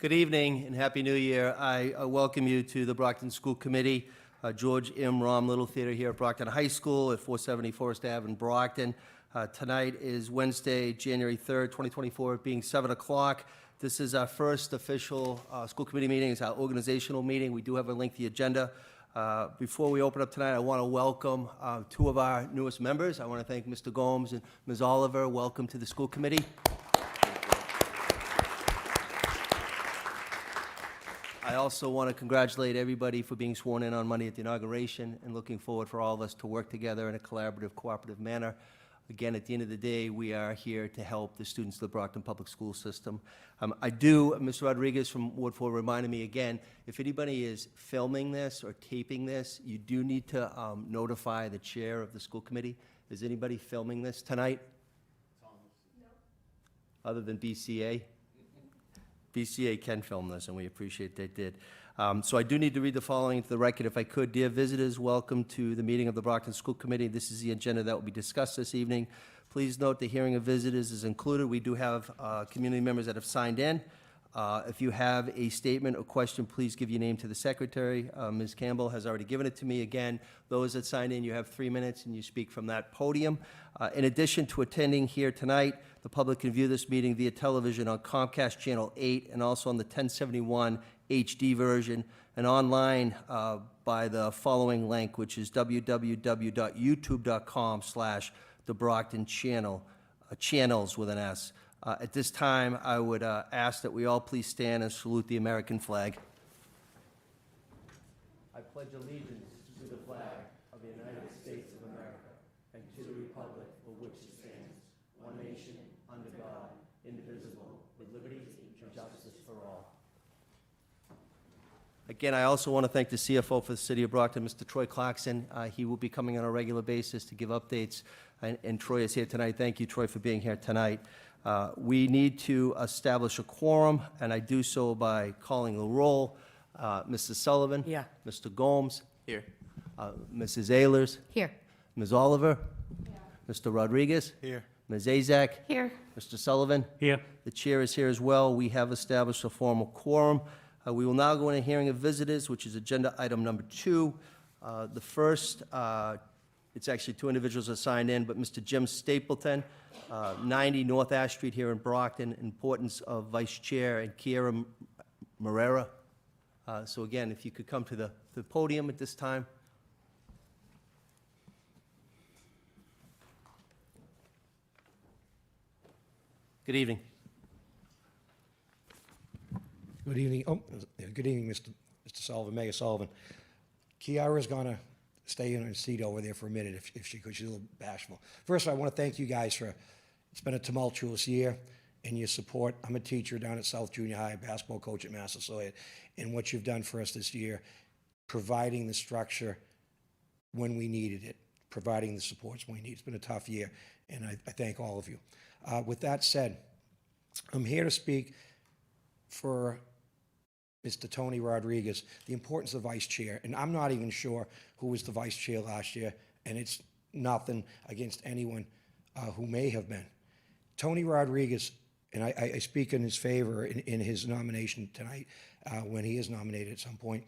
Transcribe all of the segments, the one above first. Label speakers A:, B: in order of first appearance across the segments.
A: Good evening and Happy New Year. I welcome you to the Brockton School Committee, George M. Romm Little Theater here at Brockton High School at 470 Forest Ave in Brockton. Tonight is Wednesday, January 3rd, 2024, being 7 o'clock. This is our first official school committee meeting. It's our organizational meeting. We do have a lengthy agenda. Before we open up tonight, I want to welcome two of our newest members. I want to thank Mr. Gomes and Ms. Oliver. Welcome to the school committee. I also want to congratulate everybody for being sworn in on Monday at the inauguration and looking forward for all of us to work together in a collaborative, cooperative manner. Again, at the end of the day, we are here to help the students of the Brockton Public School System. Mr. Rodriguez from Ward 4 reminded me again, if anybody is filming this or taping this, you do need to notify the chair of the school committee. Is anybody filming this tonight? No. Other than BCA? BCA can film this, and we appreciate they did. So I do need to read the following into the record, if I could. Dear visitors, welcome to the meeting of the Brockton School Committee. This is the agenda that will be discussed this evening. Please note the hearing of visitors is included. We do have community members that have signed in. If you have a statement or question, please give your name to the secretary. Ms. Campbell has already given it to me. Again, those that signed in, you have 3 minutes, and you speak from that podium. In addition to attending here tonight, the public can view this meeting via television on Comcast Channel 8 and also on the 1071 HD version and online by the following link, which is www.youtube.com/TheBrocktonChannels with an S. At this time, I would ask that we all please stand and salute the American flag. I pledge allegiance to the flag of the United States of America and to the republic for which it stands, one nation, under God, indivisible, with liberty and justice for all. Again, I also want to thank the CFO for the City of Brockton, Mr. Troy Clarkson. He will be coming on a regular basis to give updates, and Troy is here tonight. Thank you, Troy, for being here tonight. We need to establish a quorum, and I do so by calling the roll. Mrs. Sullivan?
B: Yeah.
A: Mr. Gomes?
C: Here.
A: Mrs. Ehlers?
B: Here.
A: Ms. Oliver? Yeah. Mr. Rodriguez?
C: Here.
A: Ms. Azak?
B: Here.
A: Mr. Sullivan?
C: Here.
A: The chair is here as well. We have established a formal quorum. We will now go into hearing of visitors, which is agenda item number 2. The first, it's actually 2 individuals that signed in, but Mr. Jim Stapleton, 90 North Ash Street here in Brockton, importance of Vice Chair, and Kiera Morera. So again, if you could come to the podium at this time. Good evening.
D: Good evening. Good evening, Mr. Sullivan, Mayor Sullivan. Kiara's going to stay in her seat over there for a minute if she could. She's a little bashful. First, I want to thank you guys for, it's been a tumultuous year, and your support. I'm a teacher down at South Junior High, basketball coach at Massasoit, and what you've done for us this year, providing the structure when we needed it, providing the supports when we need it. It's been a tough year, and I thank all of you. With that said, I'm here to speak for Mr. Tony Rodriguez, the importance of vice chair. And I'm not even sure who was the vice chair last year, and it's nothing against anyone who may have been. Tony Rodriguez, and I speak in his favor in his nomination tonight when he is nominated at some point,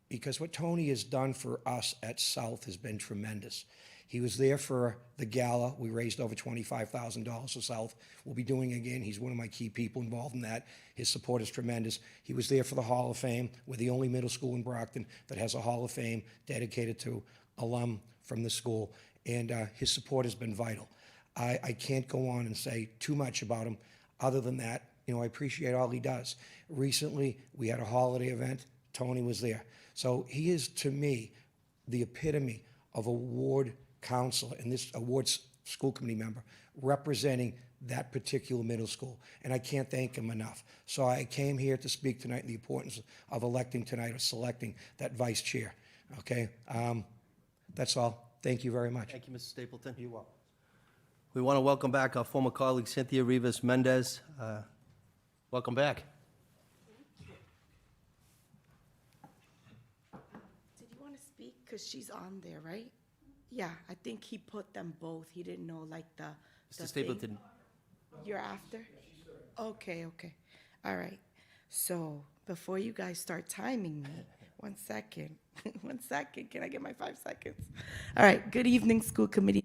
D: because what Tony has done for us at South has been tremendous. He was there for the gala. We raised over $25,000 for South. We'll be doing it again. He's one of my key people involved in that. His support is tremendous. He was there for the Hall of Fame. We're the only middle school in Brockton that has a Hall of Fame dedicated to alum from the school, and his support has been vital. I can't go on and say too much about him other than that. You know, I appreciate all he does. Recently, we had a holiday event. Tony was there. So he is, to me, the epitome of a ward counselor and this awards school committee member representing that particular middle school, and I can't thank him enough. So I came here to speak tonight on the importance of electing tonight or selecting that vice chair. Okay, that's all. Thank you very much.
A: Thank you, Mr. Stapleton. You're welcome. We want to welcome back our former colleague Cynthia Rivas Mendez. Welcome back.
B: Did you want to speak? Because she's on there, right? Yeah, I think he put them both. He didn't know, like, the
A: Mr. Stapleton.
B: You're after? Okay, okay. All right. So before you guys start timing me, 1 second, 1 second, can I get my 5 seconds? All right, good evening, school committee.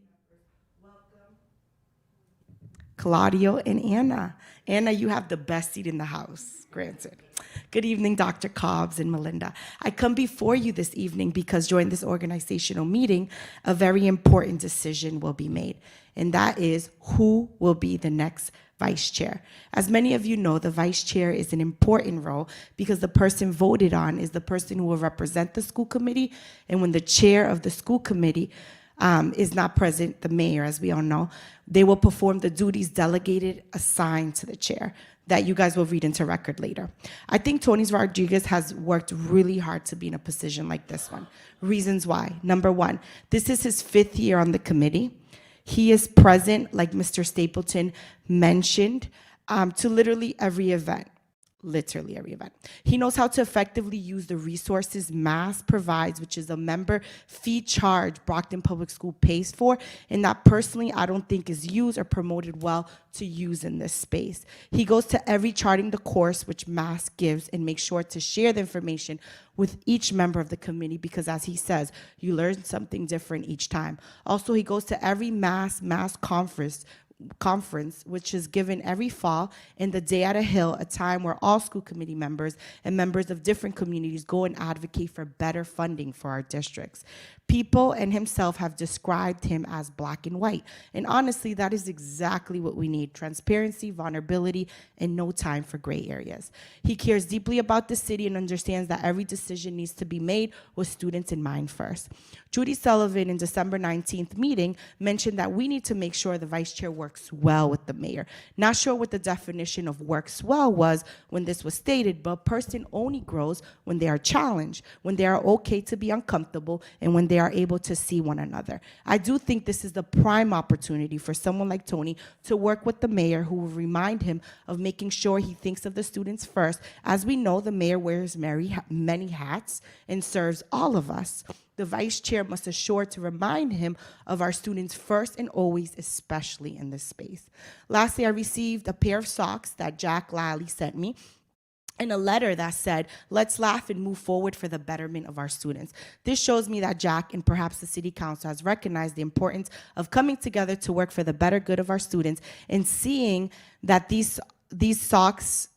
B: Claudio and Anna. Anna, you have the best seat in the house, granted. Good evening, Dr. Cobbs and Melinda. I come before you this evening because during this organizational meeting, a very important decision will be made, and that is who will be the next vice chair. As many of you know, the vice chair is an important role because the person voted on is the person who will represent the school committee, and when the chair of the school committee is not present, the mayor, as we all know, they will perform the duties delegated, assigned to the chair that you guys will read into record later. I think Tony Rodriguez has worked really hard to be in a position like this one. Reasons why. Number one, this is his 5th year on the committee. He is present, like Mr. Stapleton mentioned, to literally every event. Literally every event. He knows how to effectively use the resources Mass provides, which is a member fee charge Brockton Public School pays for, and that personally I don't think is used or promoted well to use in this space. He goes to every charting the course which Mass gives and makes sure to share the information with each member of the committee because, as he says, you learn something different each time. Also, he goes to every Mass conference, which is given every fall, and the Day at a Hill, a time where all school committee members and members of different communities go and advocate for better funding for our districts. People and himself have described him as black and white, and honestly, that is exactly what we need: transparency, vulnerability, and no time for gray areas. He cares deeply about the city and understands that every decision needs to be made with students in mind first. Judy Sullivan, in December 19th meeting, mentioned that we need to make sure the vice chair works well with the mayor. Not sure what the definition of works well was when this was stated, but a person only grows when they are challenged, when they are okay to be uncomfortable, and when they are able to see one another. I do think this is the prime opportunity for someone like Tony to work with the mayor, who will remind him of making sure he thinks of the students first. As we know, the mayor wears many hats and serves all of us. The vice chair must assure to remind him of our students first and always, especially in this space. Lastly, I received a pair of socks that Jack Lally sent me, and a letter that said, "Let's laugh and move forward for the betterment of our students." This shows me that Jack and perhaps the City Council has recognized the importance of coming together to work for the better good of our students, and seeing that these socks,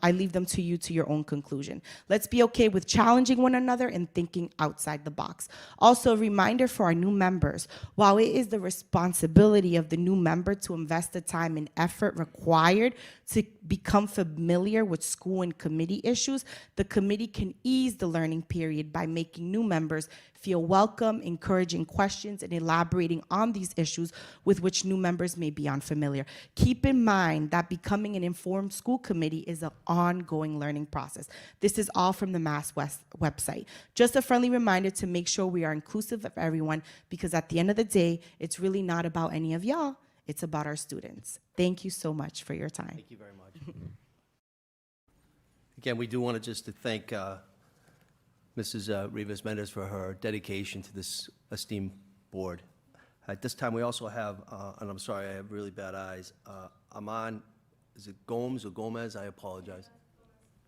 B: I leave them to you to your own conclusion. Let's be okay with challenging one another and thinking outside the box. Also, a reminder for our new members: while it is the responsibility of the new member to invest the time and effort required to become familiar with school and committee issues, the committee can ease the learning period by making new members feel welcome, encouraging questions, and elaborating on these issues with which new members may be unfamiliar. Keep in mind that becoming an informed school committee is an ongoing learning process. This is all from the Mass West website. Just a friendly reminder to make sure we are inclusive of everyone, because at the end of the day, it's really not about any of y'all, it's about our students. Thank you so much for your time.
A: Thank you very much. Again, we do want to just to thank Mrs. Rivas-Mendez for her dedication to this esteemed board. At this time, we also have, and I'm sorry, I have really bad eyes, Aman, is it Gomes or Gomez? I apologize.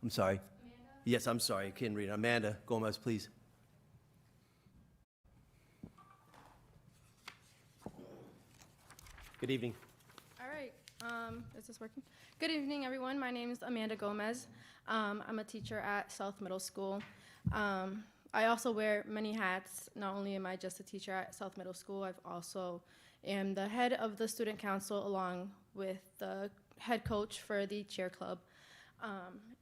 A: I'm sorry. Amanda? Yes, I'm sorry, I can't read. Amanda Gomez, please. Good evening.
C: All right, is this working? Good evening, everyone. My name is Amanda Gomez. I'm a teacher at South Middle School. I also wear many hats. Not only am I just a teacher at South Middle School, I've also am the head of the student council along with the head coach for the cheer club.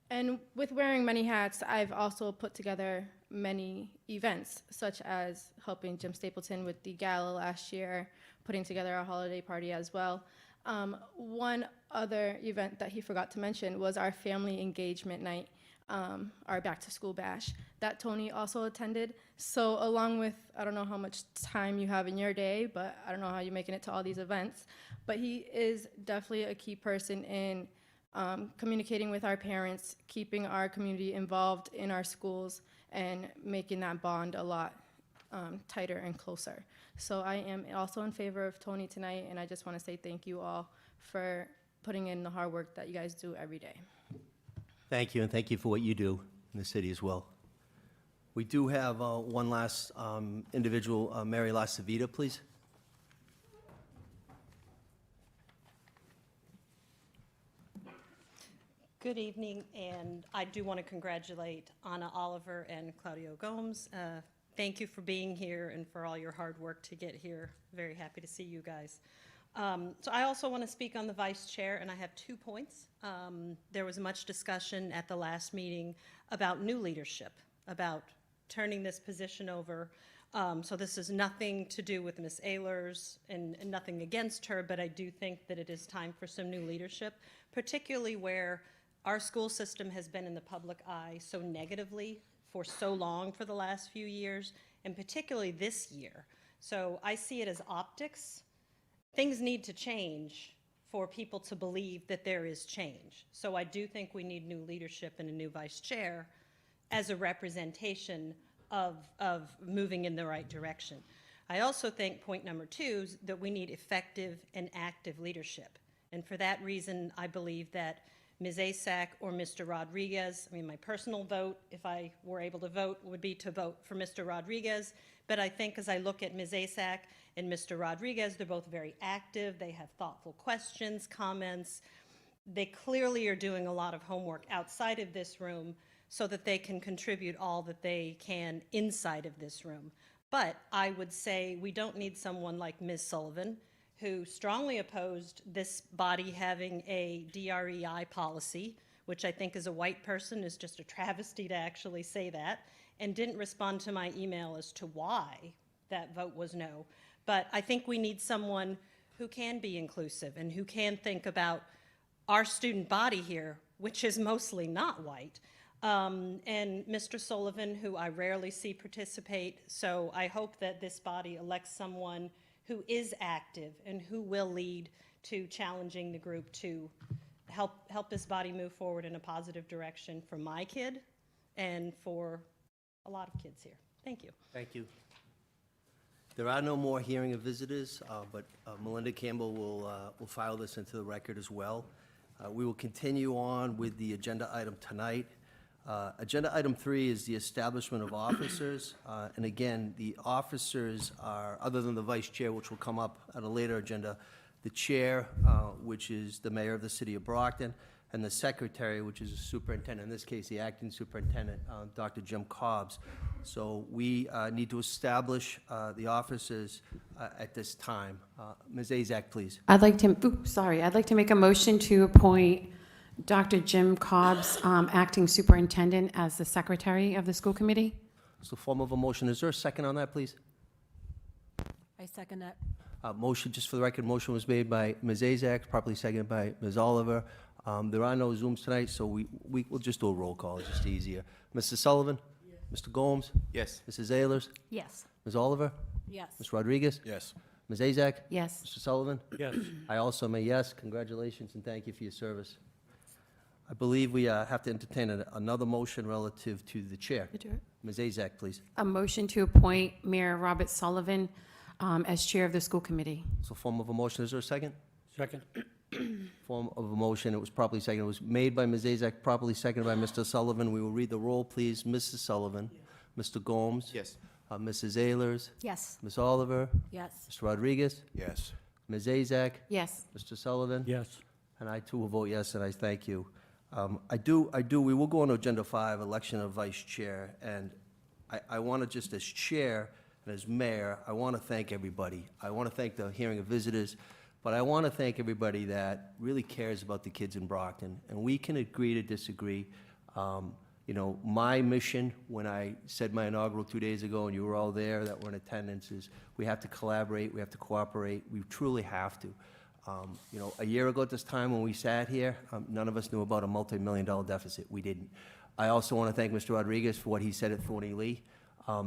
C: And with wearing many hats, I've also put together many events, such as helping Jim Stapleton with the gala last year, putting together a holiday party as well. One other event that he forgot to mention was our family engagement night, our back to school bash that Tony also attended. So along with, I don't know how much time you have in your day, but I don't know how you're making it to all these events, but he is definitely a key person in communicating with our parents, keeping our community involved in our schools, and making that bond a lot tighter and closer. So I am also in favor of Tony tonight, and I just want to say thank you all for putting in the hard work that you guys do every day.
A: Thank you, and thank you for what you do in the city as well. We do have one last individual, Mary LaCivita, please.
E: Good evening, and I do want to congratulate Anna Oliver and Claudio Gomes. Thank you for being here and for all your hard work to get here. Very happy to see you guys. So I also want to speak on the vice chair, and I have 2 points. There was much discussion at the last meeting about new leadership, about turning this position over. So this is nothing to do with Ms. Ehlers and nothing against her, but I do think that it is time for some new leadership, particularly where our school system has been in the public eye so negatively for so long for the last few years, and particularly this year. So I see it as optics. Things need to change for people to believe that there is change. So I do think we need new leadership and a new vice chair as a representation of moving in the right direction. I also think point number 2 is that we need effective and active leadership. And for that reason, I believe that Ms. Asak or Mr. Rodriguez, I mean, my personal vote, if I were able to vote, would be to vote for Mr. Rodriguez. But I think as I look at Ms. Asak and Mr. Rodriguez, they're both very active. They have thoughtful questions, comments. They clearly are doing a lot of homework outside of this room so that they can contribute all that they can inside of this room. But I would say we don't need someone like Ms. Sullivan, who strongly opposed this body having a DREI policy, which I think as a white person is just a travesty to actually say that, and didn't respond to my email as to why that vote was no. But I think we need someone who can be inclusive and who can think about our student body here, which is mostly not white. And Mr. Sullivan, who I rarely see participate, so I hope that this body elects someone who is active and who will lead to challenging the group to help this body move forward in a positive direction for my kid and for a lot of kids here. Thank you.
A: Thank you. There are no more hearing of visitors, but Melinda Campbell will file this into the record as well. We will continue on with the agenda item tonight. Agenda item 3 is the establishment of officers. And again, the officers are, other than the vice chair, which will come up at a later agenda, the chair, which is the mayor of the city of Brockton, and the secretary, which is the superintendent, in this case, the acting superintendent, Dr. Jim Cobbs. So we need to establish the officers at this time. Ms. Azak, please.
F: I'd like to make a motion to appoint Dr. Jim Cobbs, acting superintendent, as the secretary of the school committee.
A: It's the form of a motion. Is there a second on that, please?
G: I second that.
A: Motion, just for the record, motion was made by Ms. Azak, properly seconded by Ms. Oliver. There are no Zooms tonight, so we'll just do a roll call. It's just easier. Mr. Sullivan? Yes. Mr. Gomes?
H: Yes.
A: Mrs. Ehlers?
G: Yes.
A: Ms. Oliver?
G: Yes.
A: Ms. Rodriguez?
H: Yes.
A: Ms. Azak?
F: Yes.
A: Mr. Sullivan?
H: Yes.
A: I also may yes. Congratulations and thank you for your service. I believe we have to entertain another motion relative to the chair. Ms. Azak, please.
F: A motion to appoint Mayor Robert Sullivan as chair of the school committee.
A: It's a form of a motion. Is there a second?
H: Second.
A: Form of a motion. It was properly seconded. It was made by Ms. Azak, properly seconded by Mr. Sullivan. We will read the roll, please. Mrs. Sullivan? Mr. Gomes?
H: Yes.
A: Mrs. Ehlers?
G: Yes.
A: Ms. Oliver?
G: Yes.
A: Mr. Rodriguez?
H: Yes.
A: Ms. Azak?
F: Yes.
A: Mr. Sullivan?
H: Yes.
A: And I too will vote yes, and I thank you. We will go on to Agenda 5, election of vice chair, and I want to just, as chair and as mayor, I want to thank everybody. I want to thank the hearing of visitors, but I want to thank everybody that really cares about the kids in Brockton, and we can agree to disagree. You know, my mission, when I said my inaugural 2 days ago, and you were all there that were in attendance, is we have to collaborate, we have to cooperate, we truly have to. You know, a year ago at this time when we sat here, none of us knew about a multi-million-dollar deficit. We didn't. I also want to thank Mr. Rodriguez for what he said at Thorny Lee. At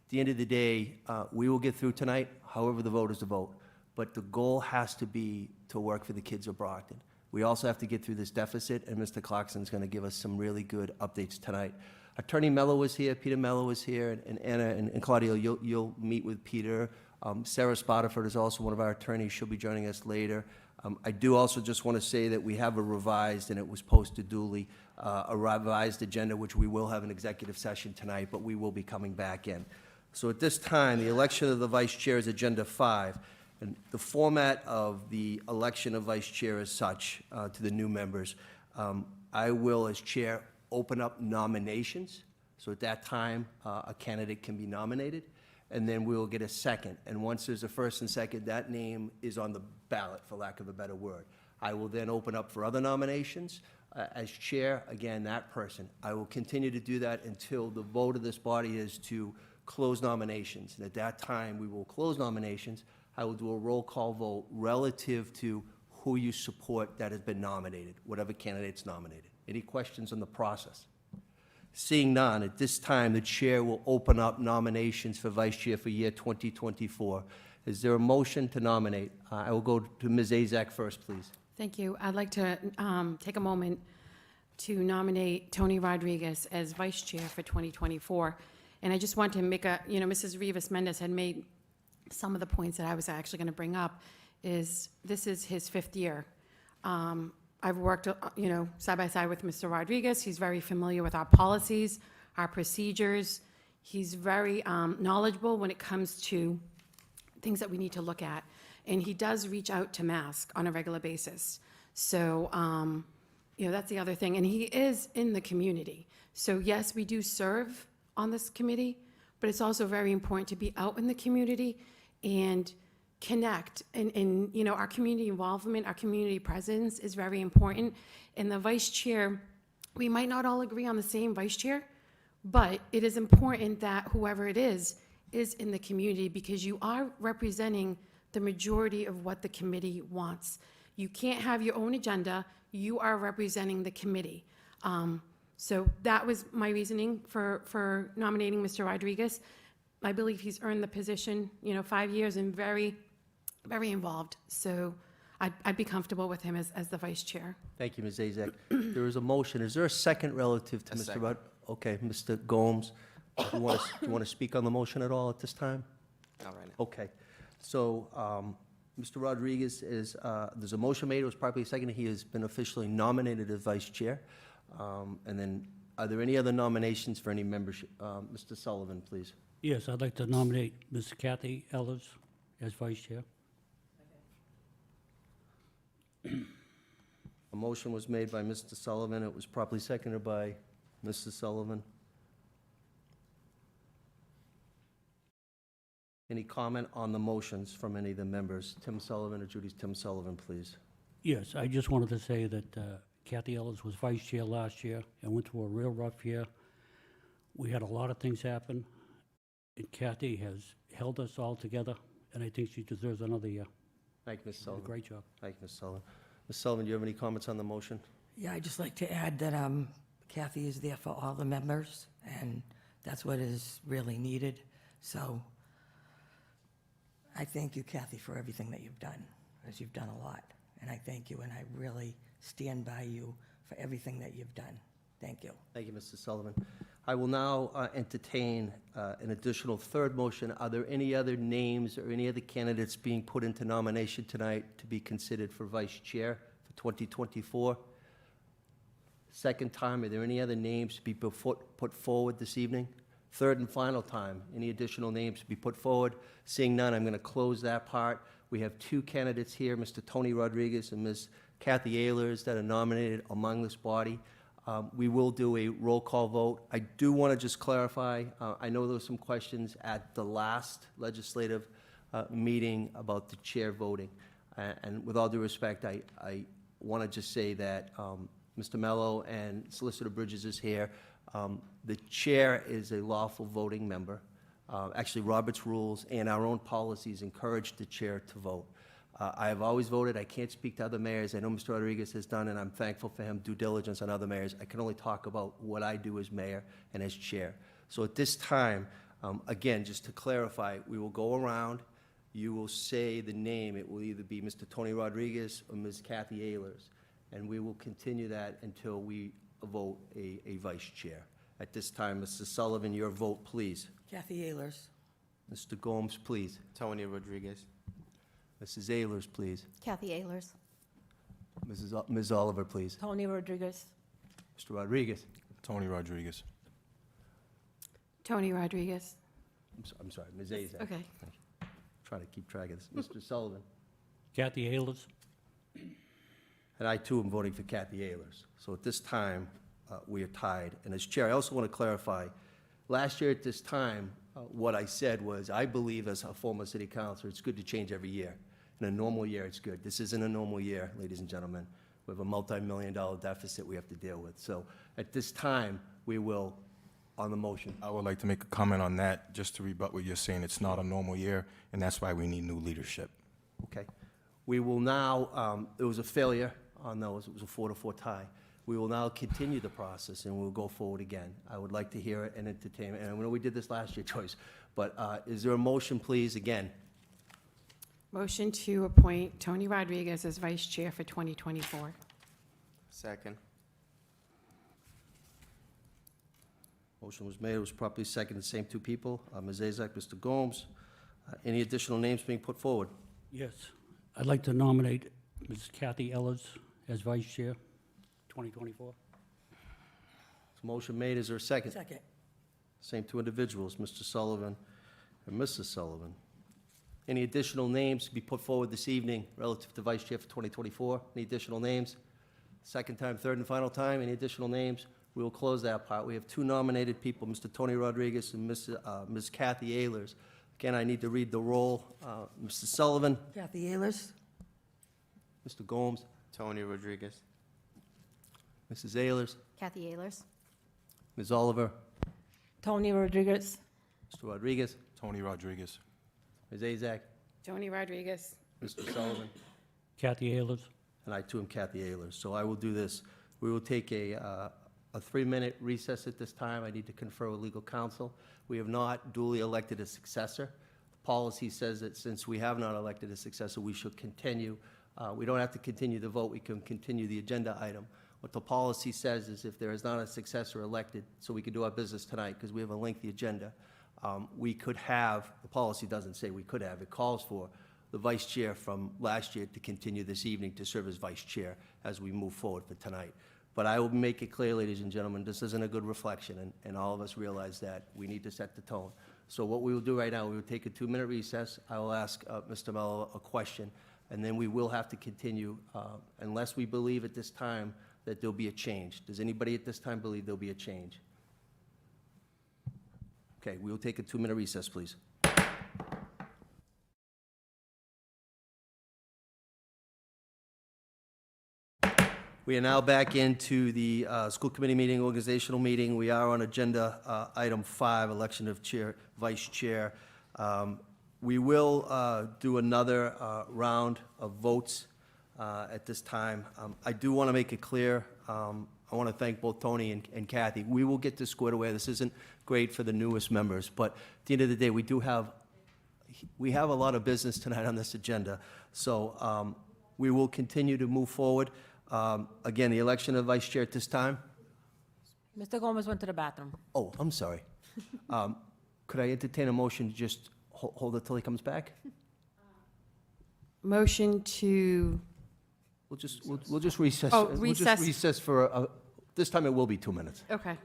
A: the end of the day, we will get through tonight, however the vote is to vote. But the goal has to be to work for the kids of Brockton. We also have to get through this deficit, and Mr. Clarkson's going to give us some really good updates tonight. Attorney Mello was here, Peter Mello was here, and Anna and Claudio, you'll meet with Peter Sarah Spotiford is also one of our attorneys. She'll be joining us later. I do also just want to say that we have a revised, and it was posted duly, a revised agenda, which we will have an executive session tonight, but we will be coming back in. So at this time, the election of the vice chair is Agenda 5. And the format of the election of vice chair is such, to the new members. I will, as chair, open up nominations. So at that time, a candidate can be nominated, and then we will get a second. And once there's a first and second, that name is on the ballot, for lack of a better word. I will then open up for other nominations. As chair, again, that person. I will continue to do that until the vote of this body is to close nominations. And at that time, we will close nominations. I will do a roll call vote relative to who you support that has been nominated, whatever candidate's nominated. Any questions on the process? Seeing none, at this time, the chair will open up nominations for vice chair for year 2024. Is there a motion to nominate? I will go to Ms. Azak first, please.
F: Thank you. I'd like to take a moment to nominate Tony Rodriguez as vice chair for 2024. And I just want to make Mrs. Rivas-Mendez had made some of the points that I was actually going to bring up. This is his 5th year. I've worked, side by side with Mr. Rodriguez. He's very familiar with our policies, our procedures. He's very knowledgeable when it comes to things that we need to look at. And he does reach out to Mask on a regular basis. So, that's the other thing. And he is in the community. So yes, we do serve on this committee, but it's also very important to be out in the community and connect. And our community involvement, our community presence is very important. And the vice chair, we might not all agree on the same vice chair, but it is important that whoever it is in the community, because you are representing the majority of what the committee wants. You can't have your own agenda. You are representing the committee. So that was my reasoning for nominating Mr. Rodriguez. I believe he's earned the position, 5 years and very, very involved. So I'd be comfortable with him as the vice chair.
A: Thank you, Ms. Azak. There is a motion. Is there a second relative to Mr. Rudd? Okay, Mr. Gomes, do you want to speak on the motion at all at this time?
H: Not right now.
A: Okay. So, Mr. Rodriguez there's a motion made, it was properly seconded. He has been officially nominated as vice chair. And then, are there any other nominations for any membership? Mr. Sullivan, please.
I: Yes, I'd like to nominate Ms. Kathy Ellers as vice chair.
A: A motion was made by Mr. Sullivan. It was properly seconded by Mrs. Sullivan. Any comment on the motions from any of the members? Tim Sullivan or Judy's Tim Sullivan, please.
I: Yes, I just wanted to say that Kathy Ellers was vice chair last year and went through a real rough year. We had a lot of things happen, and Kathy has held us all together, and I think she deserves another year.
A: Thank you, Ms.
I: She did a
A: Sullivan.
I: great job.
A: Thank you, Ms. Sullivan. Ms. Sullivan, do you have any comments on the motion?
J: Yeah, I'd just like to add that Kathy is there for all the members, and that's what is really needed. So I thank you, Kathy, for everything that you've done, because you've done a lot. And I thank you, and I really stand by you for everything that you've done. Thank you.
A: Thank you, Mr. Sullivan. I will now entertain an additional third motion. Are there any other names or any other candidates being put into nomination tonight to be considered for vice chair for 2024? Second time, are there any other names to be put forward this evening? Third and final time, any additional names to be put forward? Seeing none, I'm going to close that part. We have 2 candidates here, Mr. Tony Rodriguez and Ms. Kathy Ehlers, that are nominated among this body. We will do a roll call vote. I do want to just clarify, I know there were some questions at the last legislative meeting about the chair voting. And with all due respect, I want to just say that Mr. Mello and Solicitor Bridges is here. The chair is a lawful voting member. Actually, Robert's rules and our own policies encourage the chair to vote. I have always voted. I can't speak to other mayors. I know Mr. Rodriguez has done, and I'm thankful for him, due diligence on other mayors. I can only talk about what I do as mayor and as chair. So at this time, again, just to clarify, we will go around. You will say the name. It will either be Mr. Tony Rodriguez or Ms. Kathy Ehlers. And we will continue that until we vote a vice chair. At this time, Mr. Sullivan, your vote, please.
J: Kathy Ehlers.
A: Mr. Gomes, please.
H: Tony Rodriguez.
A: Mrs. Ehlers, please.
G: Kathy Ehlers.
A: Ms. Oliver, please.
G: Tony Rodriguez.
A: Mr. Rodriguez.
H: Tony Rodriguez.
F: Tony Rodriguez.
A: I'm sorry, Ms. Azak.
F: Okay.
A: Trying to keep track of this. Mr. Sullivan.
I: Kathy Ehlers.
A: And I, too, am voting for Kathy Ehlers. So at this time, we are tied. And as chair, I also want to clarify, last year at this time, what I said was, I believe as a former city councilor, it's good to change every year. In a normal year, it's good. This isn't a normal year, ladies and gentlemen. We have a multi-million-dollar deficit we have to deal with. So at this time, we will, on the motion.
H: I would like to make a comment on that, just to rebut what you're saying. It's not a normal year, and that's why we need new leadership.
A: Okay. We will now, it was a failure on those. It was a 4-4 tie. We will now continue the process, and we'll go forward again. I would like to hear it and entertain it. And I know we did this last year, Joyce, but is there a motion, please, again?
F: Motion to appoint Tony Rodriguez as vice chair for 2024.
H: Second.
A: Motion was made, it was properly seconded, same two people, Ms. Azak, Mr. Gomes. Any additional names being put forward?
I: Yes. I'd like to nominate Ms. Kathy Ehlers as vice chair, 2024.
A: Motion made, is there a second?
J: Second.
A: Same two individuals, Mr. Sullivan and Mrs. Sullivan. Any additional names to be put forward this evening relative to vice chair for 2024? Any additional names? Second time, third and final time, any additional names? We will close that part. We have two nominated people, Mr. Tony Rodriguez and Ms. Kathy Ehlers. Again, I need to read the roll. Mr. Sullivan,
J: Kathy Ehlers.
A: Mr. Gomes,
H: Tony Rodriguez.
A: Mrs. Ehlers,
G: Kathy Ehlers.
A: Ms. Oliver,
G: Tony Rodriguez.
A: Mr. Rodriguez,
H: Tony Rodriguez.
A: Ms. Azak,
F: Tony Rodriguez.
A: Mr. Sullivan,
I: Kathy Ehlers.
A: and I too am Kathy Ehlers. So I will do this. We will take a 3-minute recess at this time. I need to confer with legal counsel. We have not duly elected a successor. Policy says that since we have not elected a successor, we should continue. We don't have to continue the vote. We can continue the agenda item. What the policy says is if there is not a successor elected, so we can do our business tonight because we have a lengthy agenda, we could have, the policy doesn't say we could have, it calls for the vice chair from last year to continue this evening to serve as vice chair as we move forward for tonight. But I will make it clear, ladies and gentlemen, this isn't a good reflection, and all of us realize that. We need to set the tone. So what we will do right now, we will take a 2-minute recess. I will ask Mr. Mello a question, and then we will have to continue unless we believe at this time that there'll be a change. Does anybody at this time believe there'll be a change? Okay, we will take a 2-minute recess, please. We are now back into the school committee meeting, organizational meeting. We are on agenda item 5, election of chair, vice chair. We will do another round of votes at this time. I do want to make it clear, I want to thank both Tony and Kathy. We will get this squared away. This isn't great for the newest members, but at the end of the day, we have a lot of business tonight on this agenda. So we will continue to move forward. Again, the election of vice chair at this time.
G: Mr. Gomez went to the bathroom.
A: Oh, I'm sorry. Could I entertain a motion to just hold it till he comes back?
F: Motion to,
A: We'll just recess.
F: Oh,
A: We'll
F: recess.
A: just recess for, this time it will be 2 minutes.
F: okay.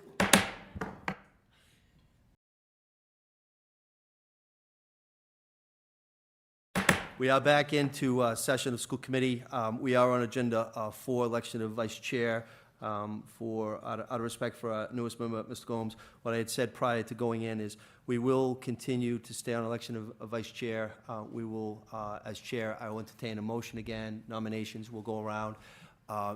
A: We are back into session of school committee. We are on agenda 4, election of vice chair. Out of respect for our newest member, Mr. Gomes, what I had said prior to going in is we will continue to stay on election of vice chair. We will, as chair, I will entertain a motion again. Nominations will go around.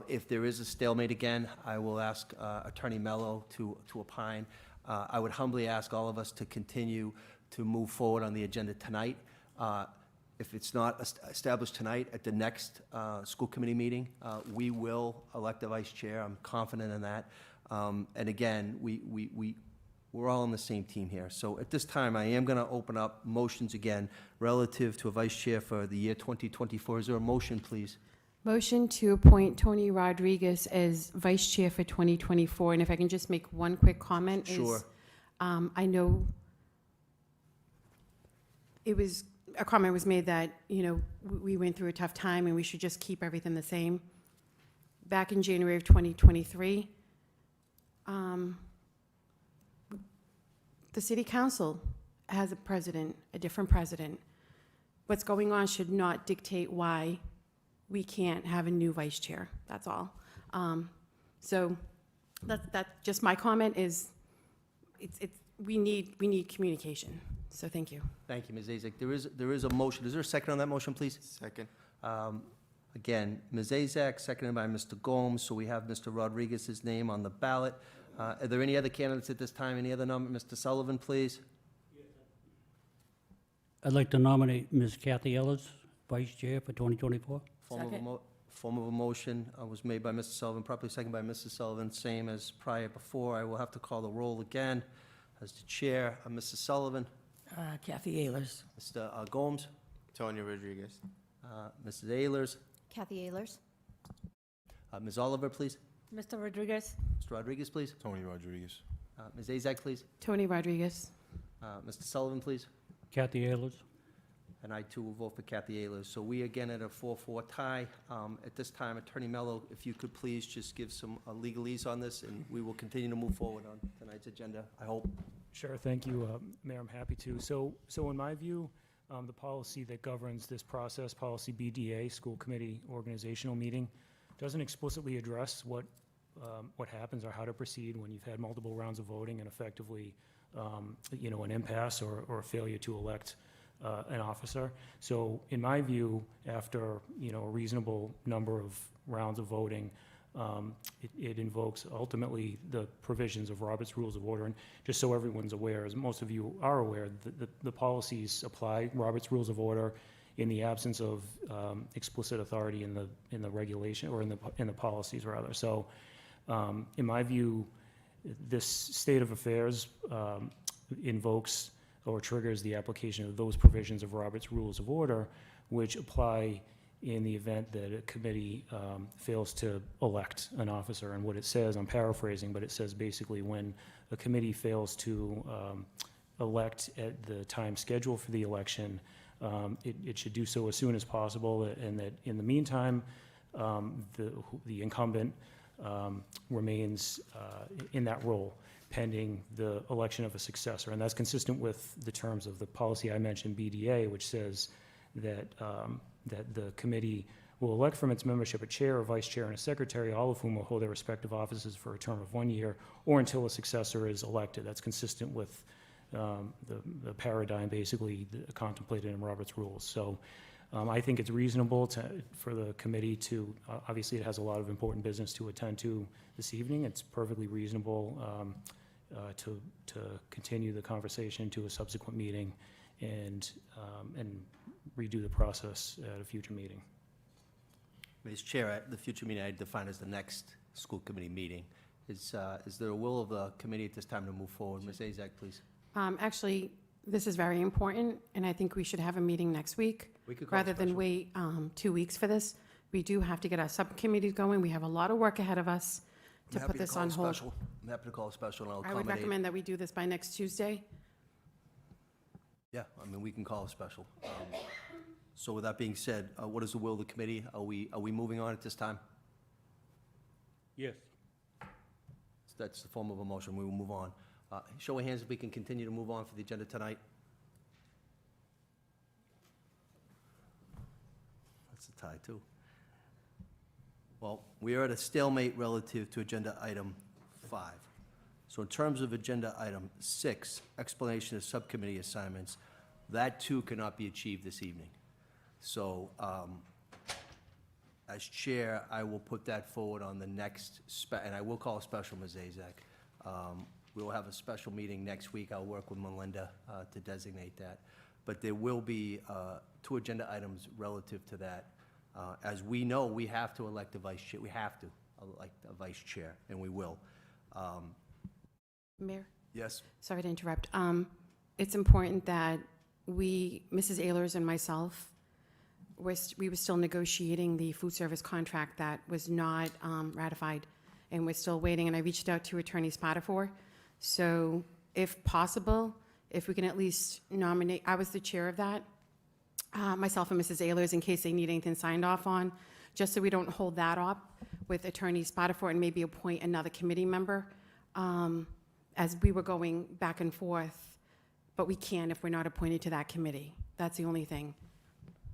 A: If there is a stalemate again, I will ask Attorney Mello to opine. I would humbly ask all of us to continue to move forward on the agenda tonight. If it's not established tonight, at the next school committee meeting, we will elect a vice chair. I'm confident in that. And again, we're all on the same team here. So at this time, I am going to open up motions again relative to a vice chair for the year 2024. Is there a motion, please?
F: Motion to appoint Tony Rodriguez as vice chair for 2024. And if I can just make one quick comment.
A: Sure.
F: I know a comment was made that, we went through a tough time and we should just keep everything the same. Back in January of 2023, the city council has a different president. What's going on should not dictate why we can't have a new vice chair, that's all. So that's just my comment is, we need communication, so thank you.
A: Thank you, Ms. Azek. There is a motion. Is there a second on that motion, please?
H: Second.
A: Again, Ms. Azak, seconded by Mr. Gomes, so we have Mr. Rodriguez's name on the ballot. Are there any other candidates at this time? Any other Mr. Sullivan, please?
I: I'd like to nominate Ms. Kathy Ellis, Vice Chair for 2024.
A: Form of a motion was made by Mr. Sullivan, properly seconded by Mrs. Sullivan, same as prior before. I will have to call the roll again. As the chair, Mrs. Sullivan,
J: Kathy Ehlers.
A: Mr. Gomes,
H: Tony Rodriguez.
A: Mrs. Ehlers,
G: Kathy Ehlers.
A: Ms. Oliver, please.
G: Mr. Rodriguez.
A: Mr. Rodriguez, please.
H: Tony Rodriguez.
A: Ms. Azak, please.
F: Tony Rodriguez.
A: Mr. Sullivan, please.
I: Kathy Ehlers.
A: And I, too, will vote for Kathy Ehlers. So we, again, at a 4-4 tie. At this time, Attorney Mello, if you could please just give some legalese on this, and we will continue to move forward on tonight's agenda, I hope.
K: Sure, thank you, Mayor, I'm happy to. So in my view, the policy that governs this process, policy BDA, School Committee Organizational Meeting, doesn't explicitly address what happens or how to proceed when you've had multiple rounds of voting and effectively, an impasse or a failure to elect an officer. So in my view, after, a reasonable number of rounds of voting, it invokes ultimately the provisions of Robert's Rules of Order. And just so everyone's aware, as most of you are aware, the policies apply Robert's Rules of Order in the absence of explicit authority in the regulation, or in the policies rather. So in my view, this state of affairs invokes or triggers the application of those provisions of Robert's Rules of Order, which apply in the event that a committee fails to elect an officer. And what it says, I'm paraphrasing, but it says basically when a committee fails to elect at the time scheduled for the election, it should do so as soon as possible, and that in the meantime, the incumbent remains in that role pending the election of a successor. And that's consistent with the terms of the policy I mentioned, BDA, which says that that the committee will elect from its membership a chair, a vice chair, and a secretary, all of whom will hold their respective offices for a term of 1 year or until a successor is elected. That's consistent with the paradigm basically contemplated in Robert's Rules. So I think it's reasonable for the committee to, obviously it has a lot of important business to attend to this evening. It's perfectly reasonable to continue the conversation to a subsequent meeting and redo the process at a future meeting.
A: Ms. Chair, at the future meeting I define as the next school committee meeting. Is there a will of the committee at this time to move forward? Ms. Azak, please.
F: Actually, this is very important, and I think we should have a meeting next week
A: We could call
F: rather than
A: special.
F: wait 2 weeks for this. We do have to get our subcommittees going. We have a lot of work ahead of us
A: I'm
F: to
A: happy
F: put this
A: call
F: on
A: a
F: hold.
A: special. I'm happy to call a special, and I'll
F: I would
A: accommodate.
F: recommend that we do this by next Tuesday.
A: Yeah, I mean, we can call a special. So with that being said, what is the will of the committee? Are we moving on at this time?
I: Yes.
A: So that's the form of a motion. We will move on. Show of hands if we can continue to move on for the agenda tonight. That's a tie, too. Well, we are at a stalemate relative to agenda item 5. So in terms of agenda item 6, explanation of subcommittee assignments, that too cannot be achieved this evening. So as chair, I will put that forward on the next, and I will call a special, Ms. Azak. We will have a special meeting next week. I'll work with Melinda to designate that. But there will be 2 agenda items relative to that. As we know, we have to elect a vice chair. We have to elect a vice chair, and we will.
F: Mayor?
A: Yes?
F: Sorry to interrupt. It's important that Mrs. Ehlers and myself, we were still negotiating the food service contract that was not ratified, and we're still waiting, and I reached out to Attorney Spatafor. So if possible, if we can at least nominate, I was the chair of that, myself and Mrs. Ehlers, in case they need anything signed off on, just so we don't hold that up with Attorney Spotterford and maybe appoint another committee member, as we were going back and forth, but we can if we're not appointed to that committee. That's the only thing.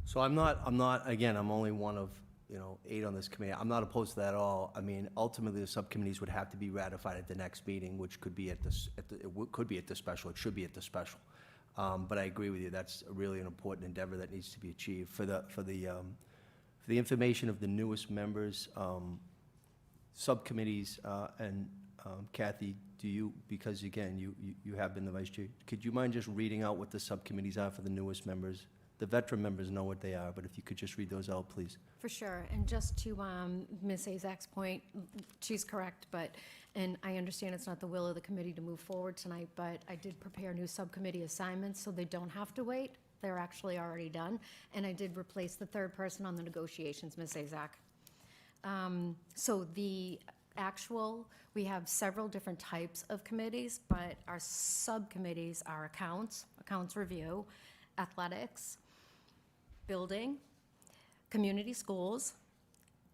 A: So I'm not, again, I'm only one of, 8 on this committee. I'm not opposed to that at all. I mean, ultimately, the subcommittees would have to be ratified at the next meeting, which could be could be at the special, it should be at the special. But I agree with you, that's really an important endeavor that needs to be achieved. For the information of the newest members, subcommittees, and Kathy, do you, because again, you have been the vice chair, could you mind just reading out what the subcommittees are for the newest members? The veteran members know what they are, but if you could just read those out, please.
L: For sure, and just to Ms. Azak's point, she's correct, and I understand it's not the will of the committee to move forward tonight, but I did prepare new subcommittee assignments, so they don't have to wait. They're actually already done, and I did replace the third person on the negotiations, Ms. Azak. So we have several different types of committees, but our subcommittees are accounts review, athletics, building, community schools,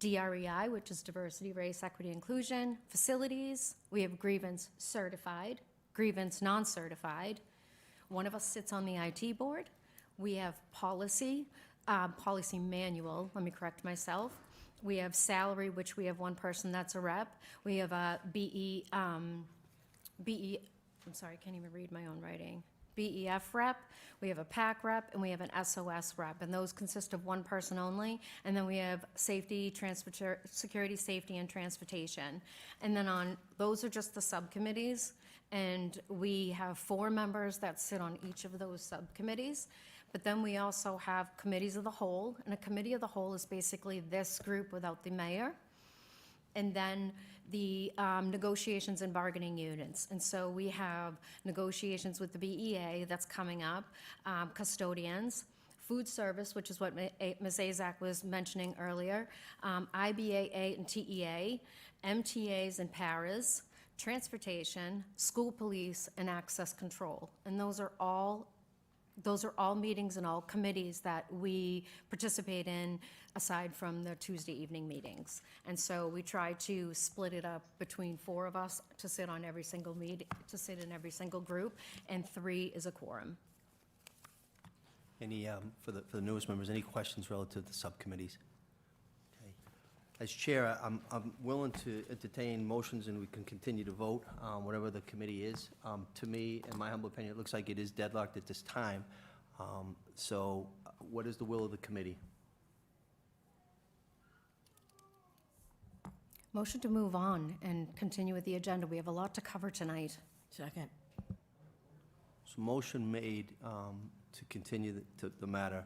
L: DREI, which is diversity, race, equity, inclusion, facilities. We have grievance certified, grievance non-certified. One of us sits on the IT board. We have policy manual, let me correct myself. We have salary, which we have one person that's a rep. We have a I'm sorry, I can't even read my own writing. BEF rep, we have a PAC rep, and we have an SOS rep, and those consist of one person only. And then we have safety, security, safety, and transportation. And then those are just the subcommittees, and we have 4 members that sit on each of those subcommittees. But then we also have committees of the whole, and a committee of the whole is basically this group without the mayor. And then the negotiations and bargaining units. And so we have negotiations with the BEA that's coming up, custodians, food service, which is what Ms. Azak was mentioning earlier, IBAA and TEA, MTAs and paras, transportation, school police, and access control. And those are all meetings and all committees that we participate in, aside from the Tuesday evening meetings. And so we try to split it up between 4 of us to sit on every single to sit in every single group, and 3 is a quorum.
A: Any, for the newest members, any questions relative to subcommittees? Okay. As chair, I'm willing to entertain motions, and we can continue to vote, whatever the committee is. To me, in my humble opinion, it looks like it is deadlocked at this time. So what is the will of the committee?
L: Motion to move on and continue with the agenda. We have a lot to cover tonight.
J: Second.
A: So motion made to continue the matter.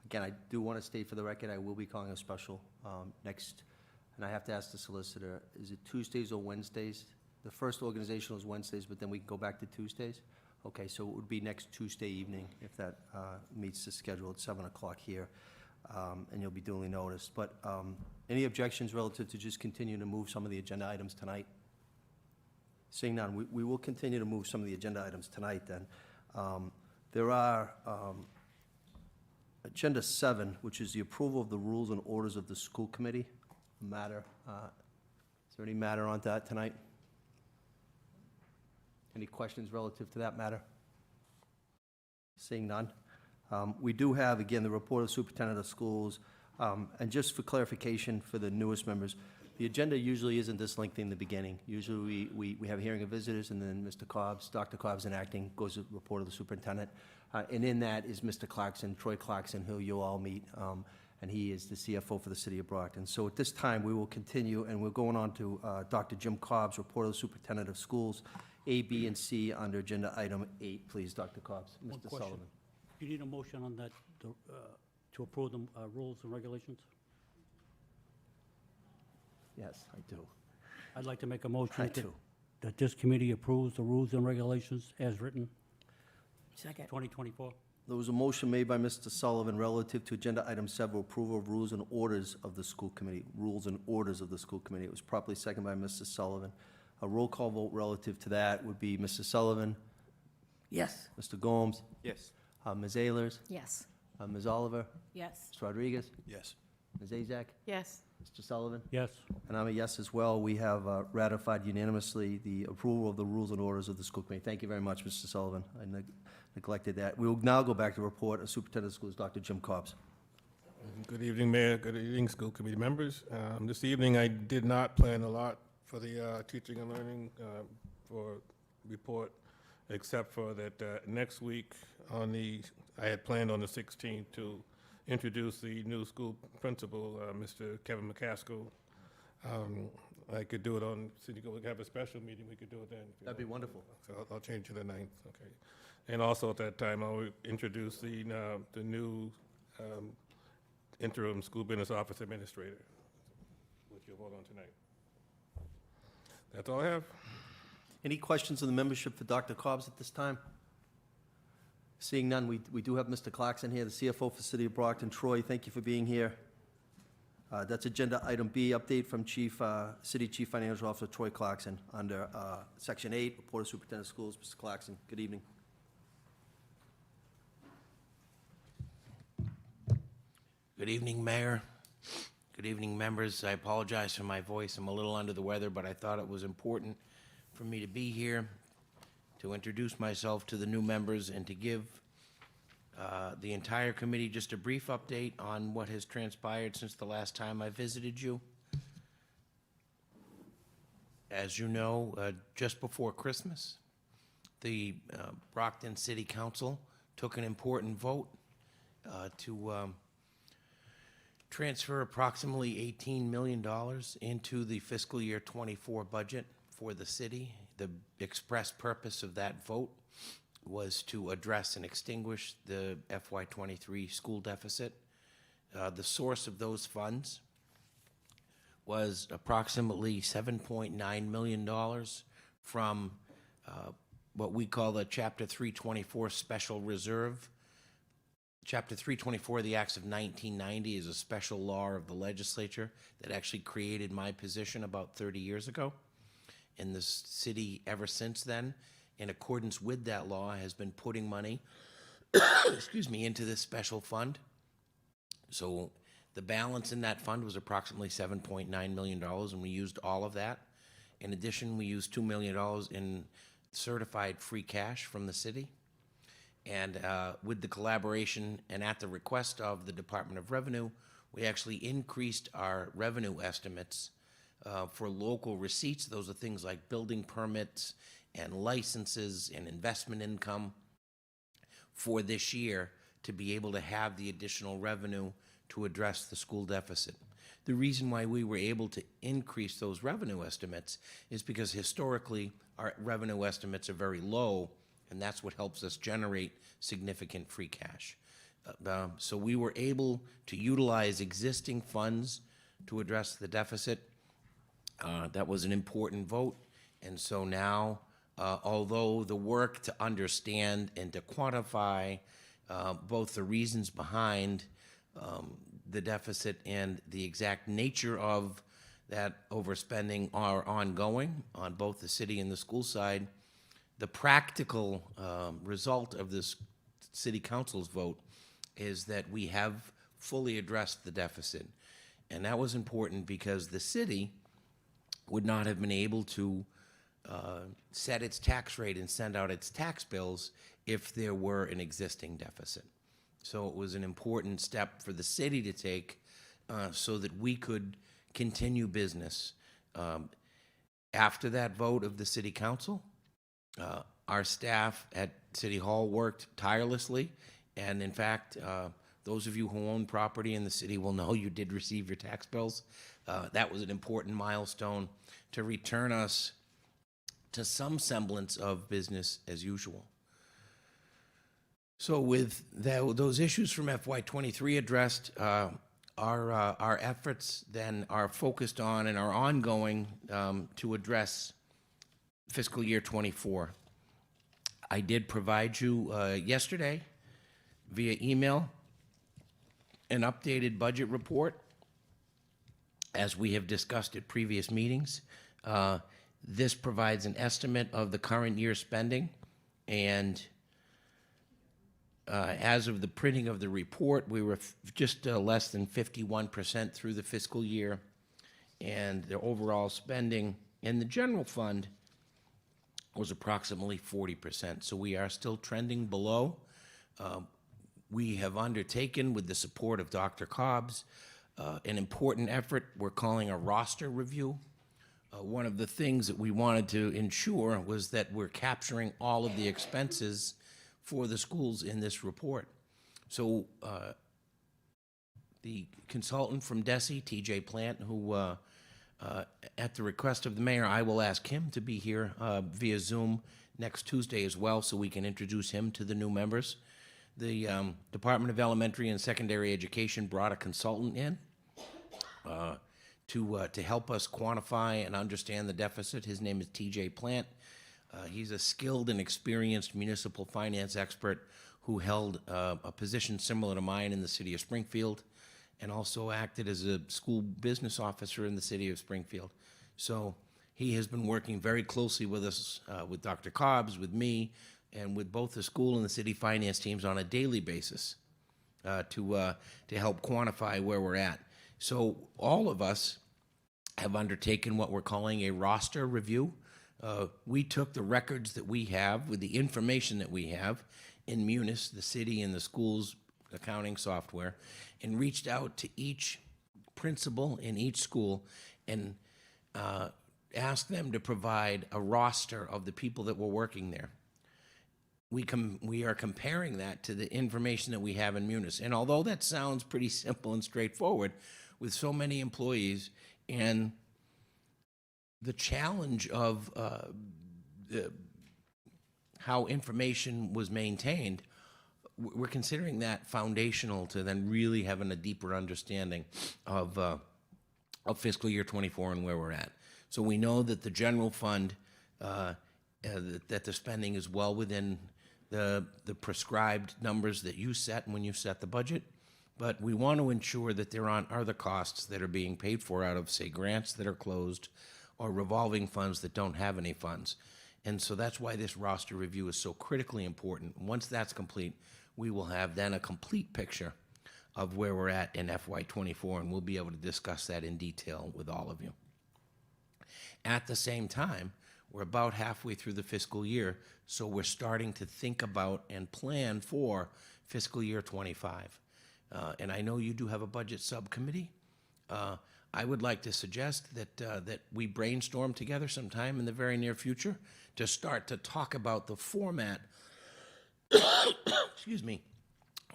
A: Again, I do want to state for the record, I will be calling a special next, and I have to ask the solicitor, is it Tuesdays or Wednesdays? The first organizational is Wednesdays, but then we can go back to Tuesdays? Okay, so it would be next Tuesday evening, if that meets the schedule at 7 o'clock here, and you'll be duly noticed. But any objections relative to just continue to move some of the agenda items tonight? Seeing none, we will continue to move some of the agenda items tonight then. There are Agenda 7, which is the approval of the rules and orders of the school committee matter. Is there any matter on that tonight? Any questions relative to that matter? Seeing none. We do have, again, the report of the superintendent of schools. And just for clarification for the newest members, the agenda usually isn't this lengthy in the beginning. Usually we have a hearing of visitors, and then Mr. Cobbs, Dr. Cobbs in acting, goes to the report of the superintendent. And in that is Mr. Clarkson, Troy Clarkson, who you'll all meet, and he is the CFO for the city of Brockton. So at this time, we will continue, and we're going on to Dr. Jim Cobbs, report of the superintendent of schools, A, B, and C under agenda item 8, please, Dr. Cobbs.
I: One
A: Mr.
I: question.
A: Sullivan.
I: You need a motion on that to approve the rules and regulations?
A: Yes, I do.
I: I'd like to make a motion
A: I do.
I: that this committee approves the rules and regulations as written,
J: Second.
I: 2024.
A: There was a motion made by Mr. Sullivan relative to agenda item 7, approval of rules and orders of the school committee, rules and orders of the school committee. It was properly seconded by Mr. Sullivan. A roll call vote relative to that would be Mr. Sullivan,
J: Yes.
A: Mr. Gomes,
H: Yes.
A: Ms. Ehlers,
L: Yes.
A: Ms. Oliver,
G: Yes.
A: Mr. Rodriguez,
H: Yes.
A: Ms. Azak,
F: Yes.
A: Mr. Sullivan.
I: Yes.
A: And I'm a yes as well. We have ratified unanimously the approval of the rules and orders of the school committee. Thank you very much, Mr. Sullivan. I neglected that. We will now go back to report of Superintendent of Schools, Dr. Jim Cobbs.
M: Good evening, Mayor. Good evening, school committee members. This evening, I did not plan a lot for the teaching and learning for report, except for that next week I had planned on the 16th to introduce the new school principal, Mr. Kevin McCaskill. I could do it since we have a special meeting, we could do it then.
A: That'd be wonderful.
M: So I'll change to the 9th, okay. And also at that time, I'll introduce the new interim school business office administrator, which you'll vote on tonight. That's all I have.
A: Any questions of the membership for Dr. Cobbs at this time? Seeing none, we do have Mr. Clarkson here, the CFO for the City of Brockton. Troy, thank you for being here. That's agenda item B, update from City Chief Financial Officer Troy Clarkson under Section 8, Report of Superintendent of Schools. Mr. Clarkson, good evening.
N: Good evening, Mayor. Good evening, members. I apologize for my voice. I'm a little under the weather, but I thought it was important for me to be here to introduce myself to the new members and to give the entire committee just a brief update on what has transpired since the last time I visited you. As you know, just before Christmas, the Brockton City Council took an important vote to transfer approximately $18 million into the fiscal year 24 budget for the city. The express purpose of that vote was to address and extinguish the FY23 school deficit. The source of those funds was approximately $7.9 million from what we call the Chapter 324 Special Reserve. Chapter 324 of the Acts of 1990 is a special law of the legislature that actually created my position about 30 years ago. And the city, ever since then, in accordance with that law, has been putting money excuse me, into this special fund. So the balance in that fund was approximately $7.9 million, and we used all of that. In addition, we used $2 million in certified free cash from the city. And with the collaboration and at the request of the Department of Revenue, we actually increased our revenue estimates for local receipts. Those are things like building permits and licenses and investment income for this year to be able to have the additional revenue to address the school deficit. The reason why we were able to increase those revenue estimates is because historically our revenue estimates are very low, and that's what helps us generate significant free cash. So we were able to utilize existing funds to address the deficit. That was an important vote, and so now, although the work to understand and to quantify both the reasons behind the deficit and the exact nature of that overspending are ongoing on both the city and the school side, the practical result of this city council's vote is that we have fully addressed the deficit. And that was important because the city would not have been able to set its tax rate and send out its tax bills if there were an existing deficit. So it was an important step for the city to take so that we could continue business. After that vote of the city council, our staff at City Hall worked tirelessly, and in fact, those of you who own property in the city will know you did receive your tax bills. That was an important milestone to return us to some semblance of business as usual. So with those issues from FY23 addressed, our efforts then are focused on and are ongoing to address fiscal year 24. I did provide you yesterday via email an updated budget report as we have discussed at previous meetings. This provides an estimate of the current year spending and as of the printing of the report, we were just less than 51% through the fiscal year, and the overall spending in the general fund was approximately 40%. So we are still trending below. We have undertaken, with the support of Dr. Cobbs, an important effort we're calling a roster review. One of the things that we wanted to ensure was that we're capturing all of the expenses for the schools in this report. So the consultant from DESE, TJ Plant, who at the request of the mayor, I will ask him to be here via Zoom next Tuesday as well, so we can introduce him to the new members. The Department of Elementary and Secondary Education brought a consultant in to help us quantify and understand the deficit. His name is TJ Plant. He's a skilled and experienced municipal finance expert who held a position similar to mine in the city of Springfield, and also acted as a school business officer in the city of Springfield. So he has been working very closely with us, with Dr. Cobbs, with me, and with both the school and the city finance teams on a daily basis to help quantify where we're at. So all of us have undertaken what we're calling a roster review. We took the records that we have with the information that we have in Munis, the city and the school's accounting software, and reached out to each principal in each school and asked them to provide a roster of the people that were working there. We are comparing that to the information that we have in Munis. And although that sounds pretty simple and straightforward, with so many employees and the challenge of how information was maintained, we're considering that foundational to then really having a deeper understanding of fiscal year 24 and where we're at. So we know that the general fund, that the spending is well within the prescribed numbers that you set when you set the budget, but we want to ensure that there aren't other costs that are being paid for out of, say, grants that are closed or revolving funds that don't have any funds. And so that's why this roster review is so critically important. Once that's complete, we will have then a complete picture of where we're at in FY24, and we'll be able to discuss that in detail with all of you. At the same time, we're about halfway through the fiscal year, so we're starting to think about and plan for fiscal year 25. And I know you do have a budget subcommittee. I would like to suggest that we brainstorm together sometime in the very near future to start to talk about the format excuse me,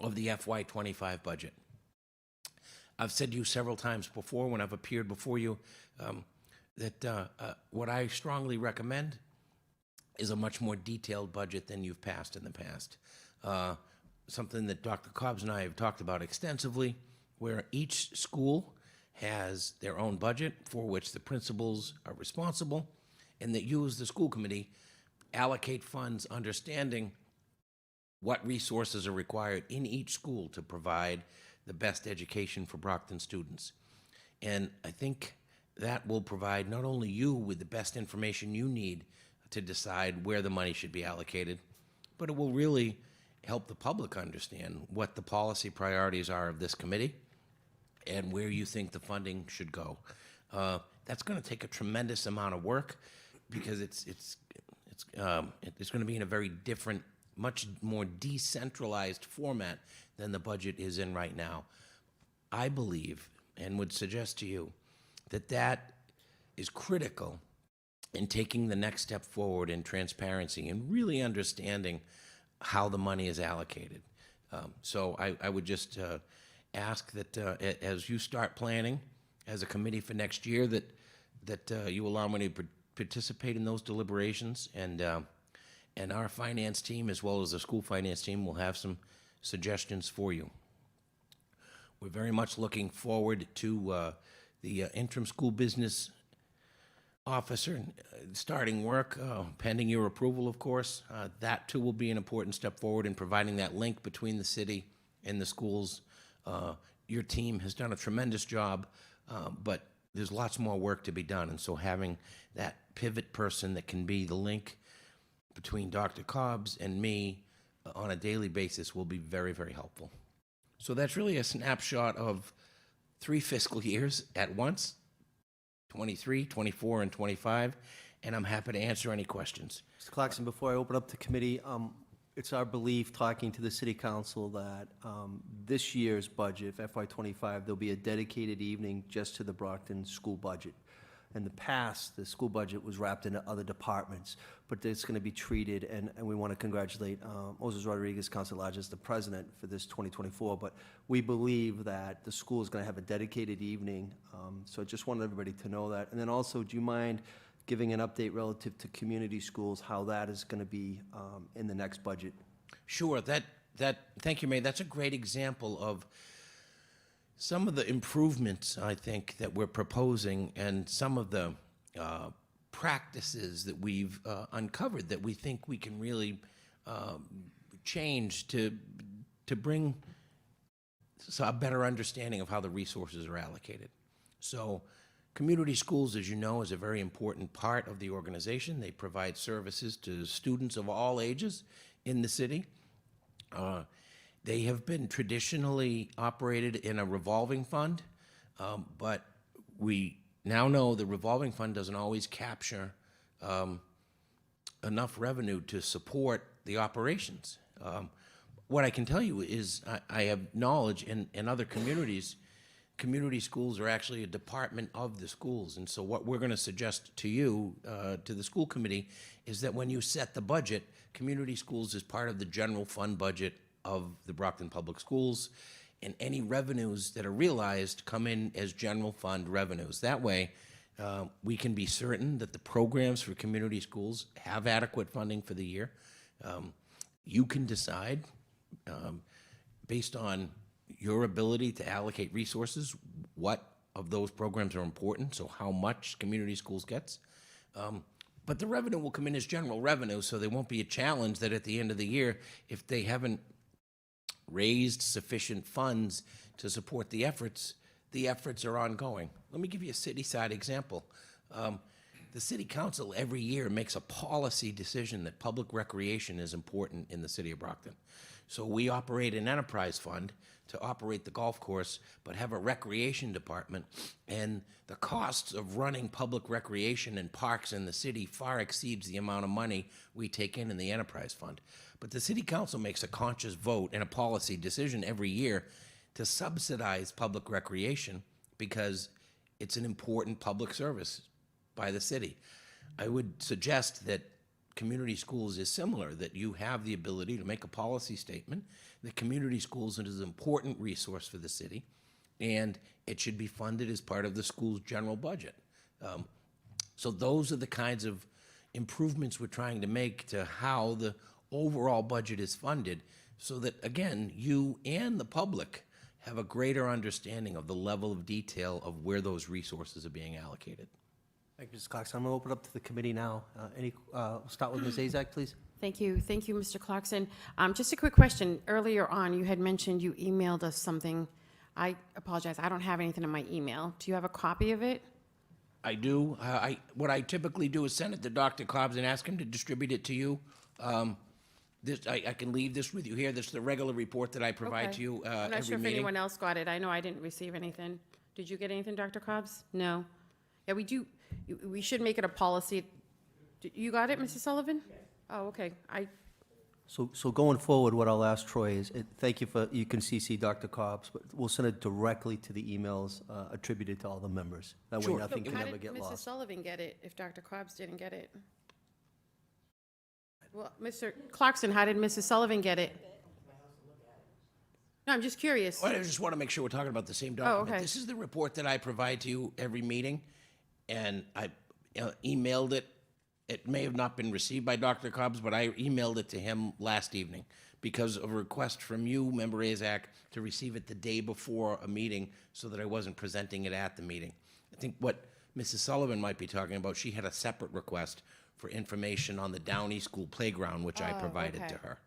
N: of the FY25 budget. I've said to you several times before when I've appeared before you that what I strongly recommend is a much more detailed budget than you've passed in the past. Something that Dr. Cobbs and I have talked about extensively, where each school has their own budget for which the principals are responsible, and that you as the school committee allocate funds understanding what resources are required in each school to provide the best education for Brockton students. And I think that will provide not only you with the best information you need to decide where the money should be allocated, but it will really help the public understand what the policy priorities are of this committee and where you think the funding should go. That's going to take a tremendous amount of work because it's going to be in a very different, much more decentralized format than the budget is in right now. I believe and would suggest to you that that is critical in taking the next step forward in transparency and really understanding how the money is allocated. So I would just ask that as you start planning as a committee for next year, that you allow me to participate in those deliberations, and our finance team, as well as the school finance team, will have some suggestions for you. We're very much looking forward to the interim school business officer starting work, pending your approval, of course. That, too, will be an important step forward in providing that link between the city and the schools. Your team has done a tremendous job, but there's lots more work to be done, and so having that pivot person that can be the link between Dr. Cobbs and me on a daily basis will be very, very helpful. So that's really a snapshot of 3 fiscal years at once, 23, 24, and 25, and I'm happy to answer any questions.
A: Mr. Clarkson, before I open up the committee, it's our belief, talking to the city council, that this year's budget, FY '25, there'll be a dedicated evening just to the Brockton school budget. In the past, the school budget was wrapped into other departments, but it's going to be treated, and we want to congratulate Moses Rodriguez, Council Lodge, as the president for this 2024, but we believe that the school is going to have a dedicated evening, so I just wanted everybody to know that. And then also, do you mind giving an update relative to community schools, how that is going to be in the next budget?
N: Sure, thank you, Mayor. That's a great example of some of the improvements, I think, that we're proposing, and some of the practices that we've uncovered that we think we can really change to bring a better understanding of how the resources are allocated. So community schools, as you know, is a very important part of the organization. They provide services to students of all ages in the city. They have been traditionally operated in a revolving fund, but we now know the revolving fund doesn't always capture enough revenue to support the operations. What I can tell you is I have knowledge in other communities. Community schools are actually a department of the schools, and so what we're going to suggest to you, to the school committee, is that when you set the budget, community schools is part of the general fund budget of the Brockton Public Schools, and any revenues that are realized come in as general fund revenues. That way, we can be certain that the programs for community schools have adequate funding for the year. You can decide, based on your ability to allocate resources, what of those programs are important, so how much community schools gets. But the revenue will come in as general revenue, so there won't be a challenge that at the end of the year, if they haven't raised sufficient funds to support the efforts are ongoing. Let me give you a city-side example. The city council every year makes a policy decision that public recreation is important in the city of Brockton. So we operate an enterprise fund to operate the golf course, but have a recreation department, and the costs of running public recreation and parks in the city far exceeds the amount of money we take in the enterprise fund. But the city council makes a conscious vote and a policy decision every year to subsidize public recreation because it's an important public service by the city. I would suggest that community schools is similar, that you have the ability to make a policy statement that community schools is an important resource for the city, and it should be funded as part of the school's general budget. So those are the kinds of improvements we're trying to make to how the overall budget is funded, so that, again, you and the public have a greater understanding of the level of detail of where those resources are being allocated.
A: Thank you, Mr. Clarkson. I'm going to open up to the committee now. We'll start with Ms. Azak, please.
F: Thank you, Mr. Clarkson. Just a quick question. Earlier on, you had mentioned you emailed us something. I apologize, I don't have anything in my email. Do you have a copy of it?
N: I do. What I typically do is send it to Dr. Cobbs and ask him to distribute it to you. I can leave this with you here. This is the regular report that I provide to you
F: I'm not
N: every
F: sure if
N: meeting.
F: anyone else got it. I know I didn't receive anything. Did you get anything, Dr. Cobbs? No. Yeah, we do. We should make it a policy. You got it, Mrs. Sullivan? Yes. Oh, okay.
A: So going forward, what I'll ask Troy is, thank you you can CC Dr. Cobbs, but we'll send it directly to the emails attributed to all the members. That way
N: Sure.
A: nothing can
F: How
A: ever
F: did
A: get
F: Mrs.
A: lost.
F: Sullivan get it if Dr. Cobbs didn't get it? Well, Mr. Clarkson, how did Mrs. Sullivan get it? No, I'm just curious.
N: Well, I just want to make sure we're talking about the same document.
F: okay.
N: This is the report that I provide to you every meeting, and I emailed it. It may have not been received by Dr. Cobbs, but I emailed it to him last evening because of a request from you, Member Azak, to receive it the day before a meeting so that I wasn't presenting it at the meeting. I think what Mrs. Sullivan might be talking about, she had a separate request for information on the Downey School playground, which I provided to her.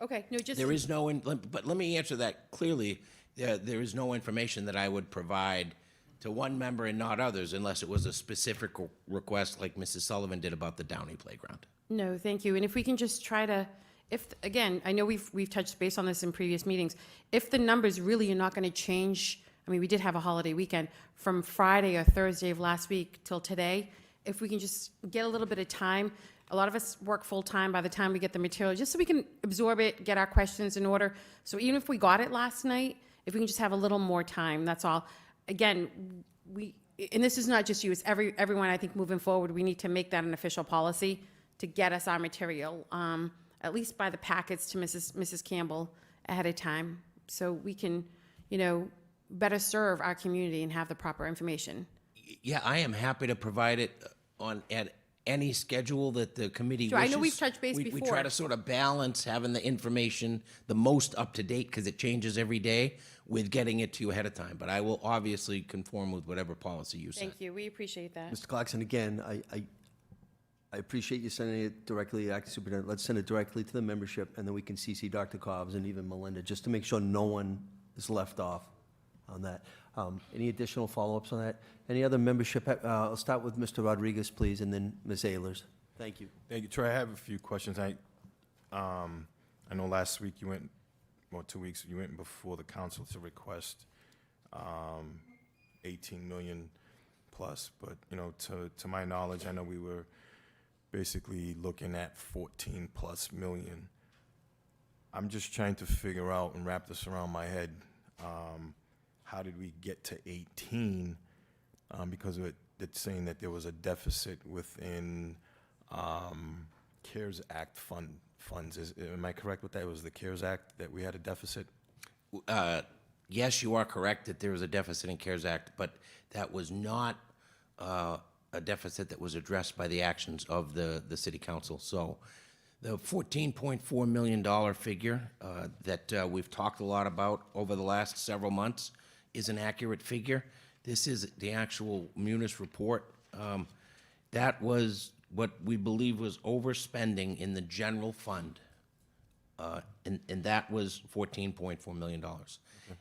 F: Okay, no, just.
N: There is no, but let me answer that clearly. There is no information that I would provide to one member and not others unless it was a specific request like Mrs. Sullivan did about the Downey playground.
F: No, thank you. And if we can just try to, if, again, I know we've touched base on this in previous meetings, if the numbers really are not going to change, I mean, we did have a holiday weekend, from Friday or Thursday of last week till today, if we can just get a little bit of time, a lot of us work full-time by the time we get the material, just so we can absorb it, get our questions in order. So even if we got it last night, if we can just have a little more time, that's all. Again, and this is not just you, it's everyone, I think, moving forward, we need to make that an official policy to get us our material, at least by the packets to Mrs. Campbell ahead of time, so we can, better serve our community and have the proper information.
N: Yeah, I am happy to provide it at any schedule that the committee
F: Sure, I
N: wishes.
F: know we've touched base
N: We
F: before.
N: try to sort of balance having the information the most up-to-date, because it changes every day, with getting it to you ahead of time. But I will obviously conform with whatever policy you set.
F: Thank you, we appreciate that.
A: Mr. Clarkson, again, I appreciate you sending it directly to the acting superintendent. Let's send it directly to the membership, and then we can CC Dr. Cobbs and even Melinda, just to make sure no one is left off on that. Any additional follow-ups on that? Any other membership? I'll start with Mr. Rodriguez, please, and then Ms. Ehlers. Thank you.
H: Thank you, Troy. I have a few questions. I know last week you went, or 2 weeks, you went before the council to request 18 million plus, but, to my knowledge, I know we were basically looking at 14 plus million. I'm just trying to figure out and wrap this around my head. How did we get to 18? Because it's saying that there was a deficit within CARES Act funds. Am I correct with that? It was the CARES Act that we had a deficit?
N: Yes, you are correct that there was a deficit in CARES Act, but that was not a deficit that was addressed by the actions of the city council. So the $14.4 million figure that we've talked a lot about over the last several months is an accurate figure. This is the actual Munis report. That was what we believe was overspending in the general fund, and that was $14.4 million. Okay.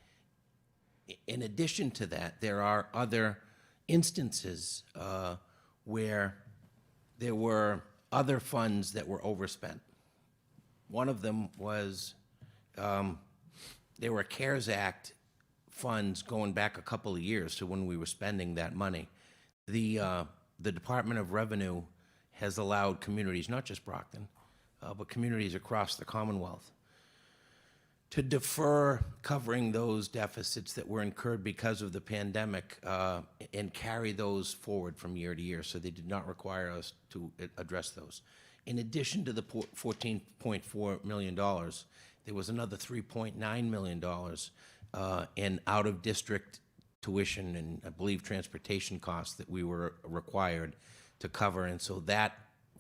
N: In addition to that, there are other instances where there were other funds that were overspent. One of them was there were CARES Act funds going back a couple of years to when we were spending that money. The Department of Revenue has allowed communities, not just Brockton, but communities across the Commonwealth, to defer covering those deficits that were incurred because of the pandemic and carry those forward from year to year. So they did not require us to address those. In addition to the $14.4 million, there was another $3.9 million in out-of-district tuition and, I believe, transportation costs that we were required to cover. And so that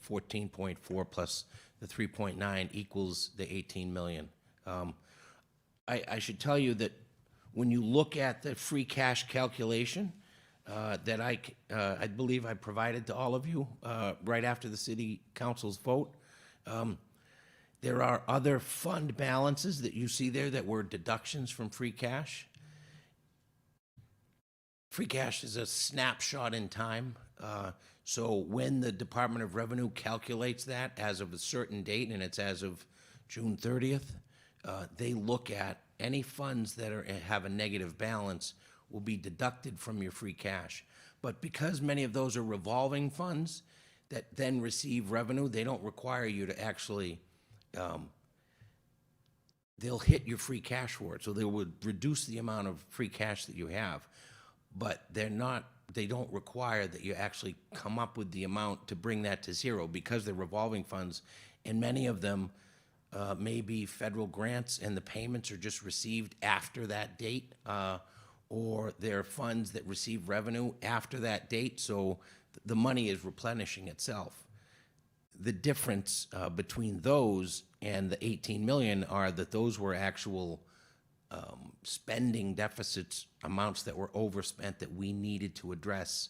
N: 14.4 plus the 3.9 equals the 18 million. I should tell you that when you look at the free cash calculation that I believe I provided to all of you right after the city council's vote, there are other fund balances that you see there that were deductions from free cash. Free cash is a snapshot in time. So when the Department of Revenue calculates that as of a certain date, and it's as of June 30th, they look at any funds that have a negative balance will be deducted from your free cash. But because many of those are revolving funds that then receive revenue, they don't require you to actually, they'll hit your free cash for it. So they would reduce the amount of free cash that you have, but they don't require that you actually come up with the amount to bring that to zero, because they're revolving funds, and many of them may be federal grants and the payments are just received after that date, or they're funds that receive revenue after that date, so the money is replenishing itself. The difference between those and the 18 million are that those were actual spending deficits, amounts that were overspent that we needed to address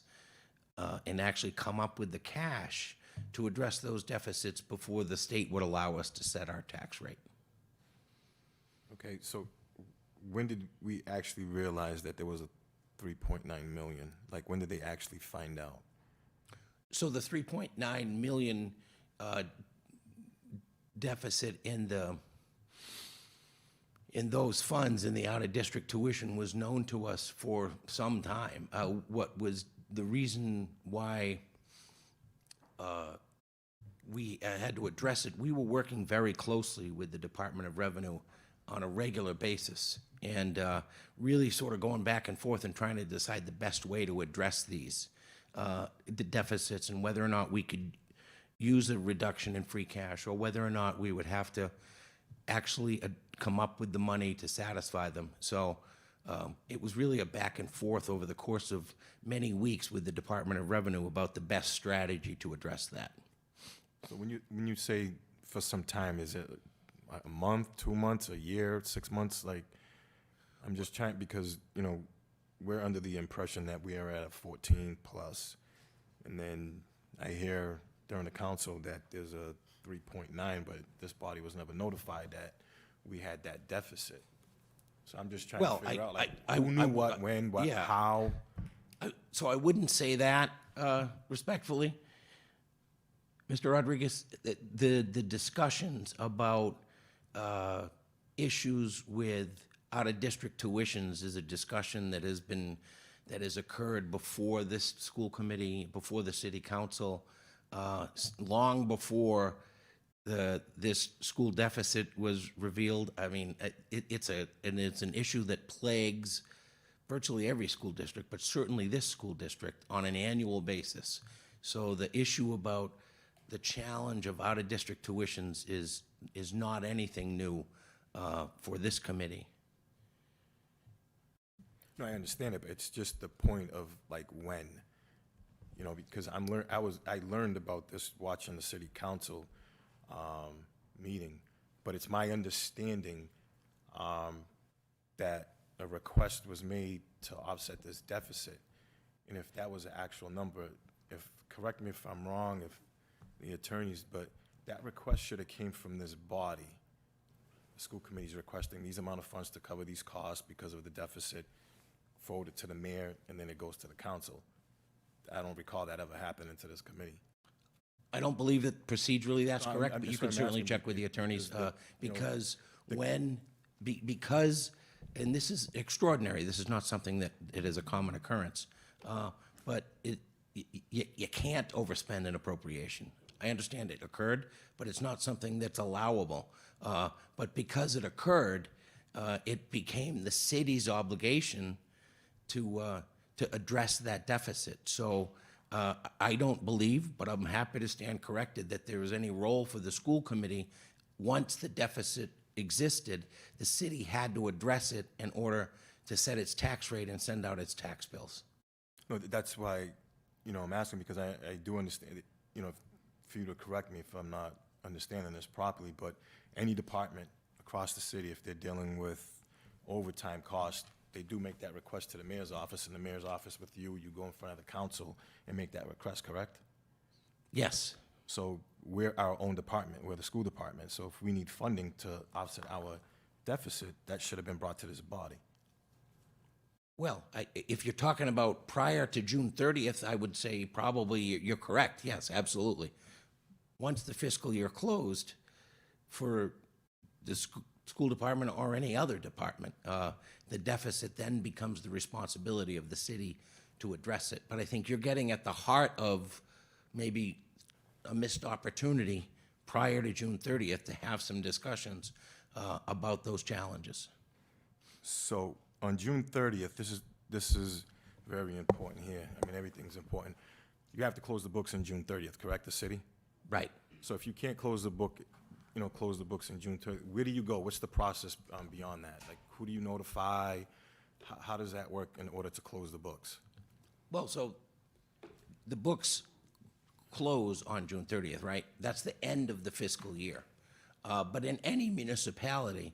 N: and actually come up with the cash to address those deficits before the state would allow us to set our tax rate.
H: Okay, so when did we actually realize that there was a 3.9 million? Like, when did they actually find out?
N: So the 3.9 million deficit in those funds in the out-of-district tuition was known to us for some time. What was the reason why we had to address it? We were working very closely with the Department of Revenue on a regular basis, and really sort of going back and forth and trying to decide the best way to address these the deficits, and whether or not we could use a reduction in free cash, or whether or not we would have to actually come up with the money to satisfy them. So it was really a back and forth over the course of many weeks with the Department of Revenue about the best strategy to address that.
H: So when you say for some time, is it a month, 2 months, a year, 6 months? Like, I'm just trying, because, you know, we're under the impression that we are at a 14 plus, and then I hear during the council that there's a 3.9, but this body was never notified that we had that deficit. So I'm just trying to figure out, like, who knew what, when, what,
N: yeah.
H: how?
N: So I wouldn't say that respectfully, Mr. Rodriguez. The discussions about issues with out-of-district tuitions is a discussion that has occurred before this school committee, before the city council, long before this school deficit was revealed. I mean, it's an issue that plagues virtually every school district, but certainly this school district on an annual basis. So the issue about the challenge of out-of-district tuitions is not anything new for this committee.
H: No, I understand it, but it's just the point of, like, when, you know, because I learned about this watching the city council meeting, but it's my understanding that a request was made to offset this deficit, and if that was the actual number, correct me if I'm wrong, if the attorneys, but that request should have came from this body. The school committee's requesting these amount of funds to cover these costs because of the deficit, forwarded to the mayor, and then it goes to the council. I don't recall that ever happening to this committee.
N: I don't believe that procedurally that's
H: No,
N: correct,
H: I'm
N: but you
H: just
N: can
H: what I'm
N: certainly
H: asking,
N: check with the attorneys, because and this is extraordinary, this is not something that it is a common occurrence, but you can't overspend an appropriation. I understand it occurred, but it's not something that's allowable. But because it occurred, it became the city's obligation to address that deficit. So I don't believe, but I'm happy to stand corrected, that there was any role for the school committee. Once the deficit existed, the city had to address it in order to set its tax rate and send out its tax bills.
H: No, that's why, you know, I'm asking, because I do understand it, you know, for you to correct me if I'm not understanding this properly, but any department across the city, if they're dealing with overtime costs, they do make that request to the mayor's office, and the mayor's office with you go in front of the council and make that request, correct?
N: Yes.
H: So we're our own department, we're the school department, so if we need funding to offset our deficit, that should have been brought to this body.
N: Well, if you're talking about prior to June 30th, I would say probably you're correct. Yes, absolutely. Once the fiscal year closed for the school department or any other department, the deficit then becomes the responsibility of the city to address it. But I think you're getting at the heart of maybe a missed opportunity prior to June 30th to have some discussions about those challenges.
H: So on June 30th, this is very important here. I mean, everything's important. You have to close the books on June 30th, correct, the city?
N: Right.
H: So if you can't close the book, you know, close the books in June 30th, where do you go? What's the process beyond that? Like, who do you notify? How does that work in order to close the books?
N: Well, so the books close on June 30th, right? That's the end of the fiscal year. But in any municipality,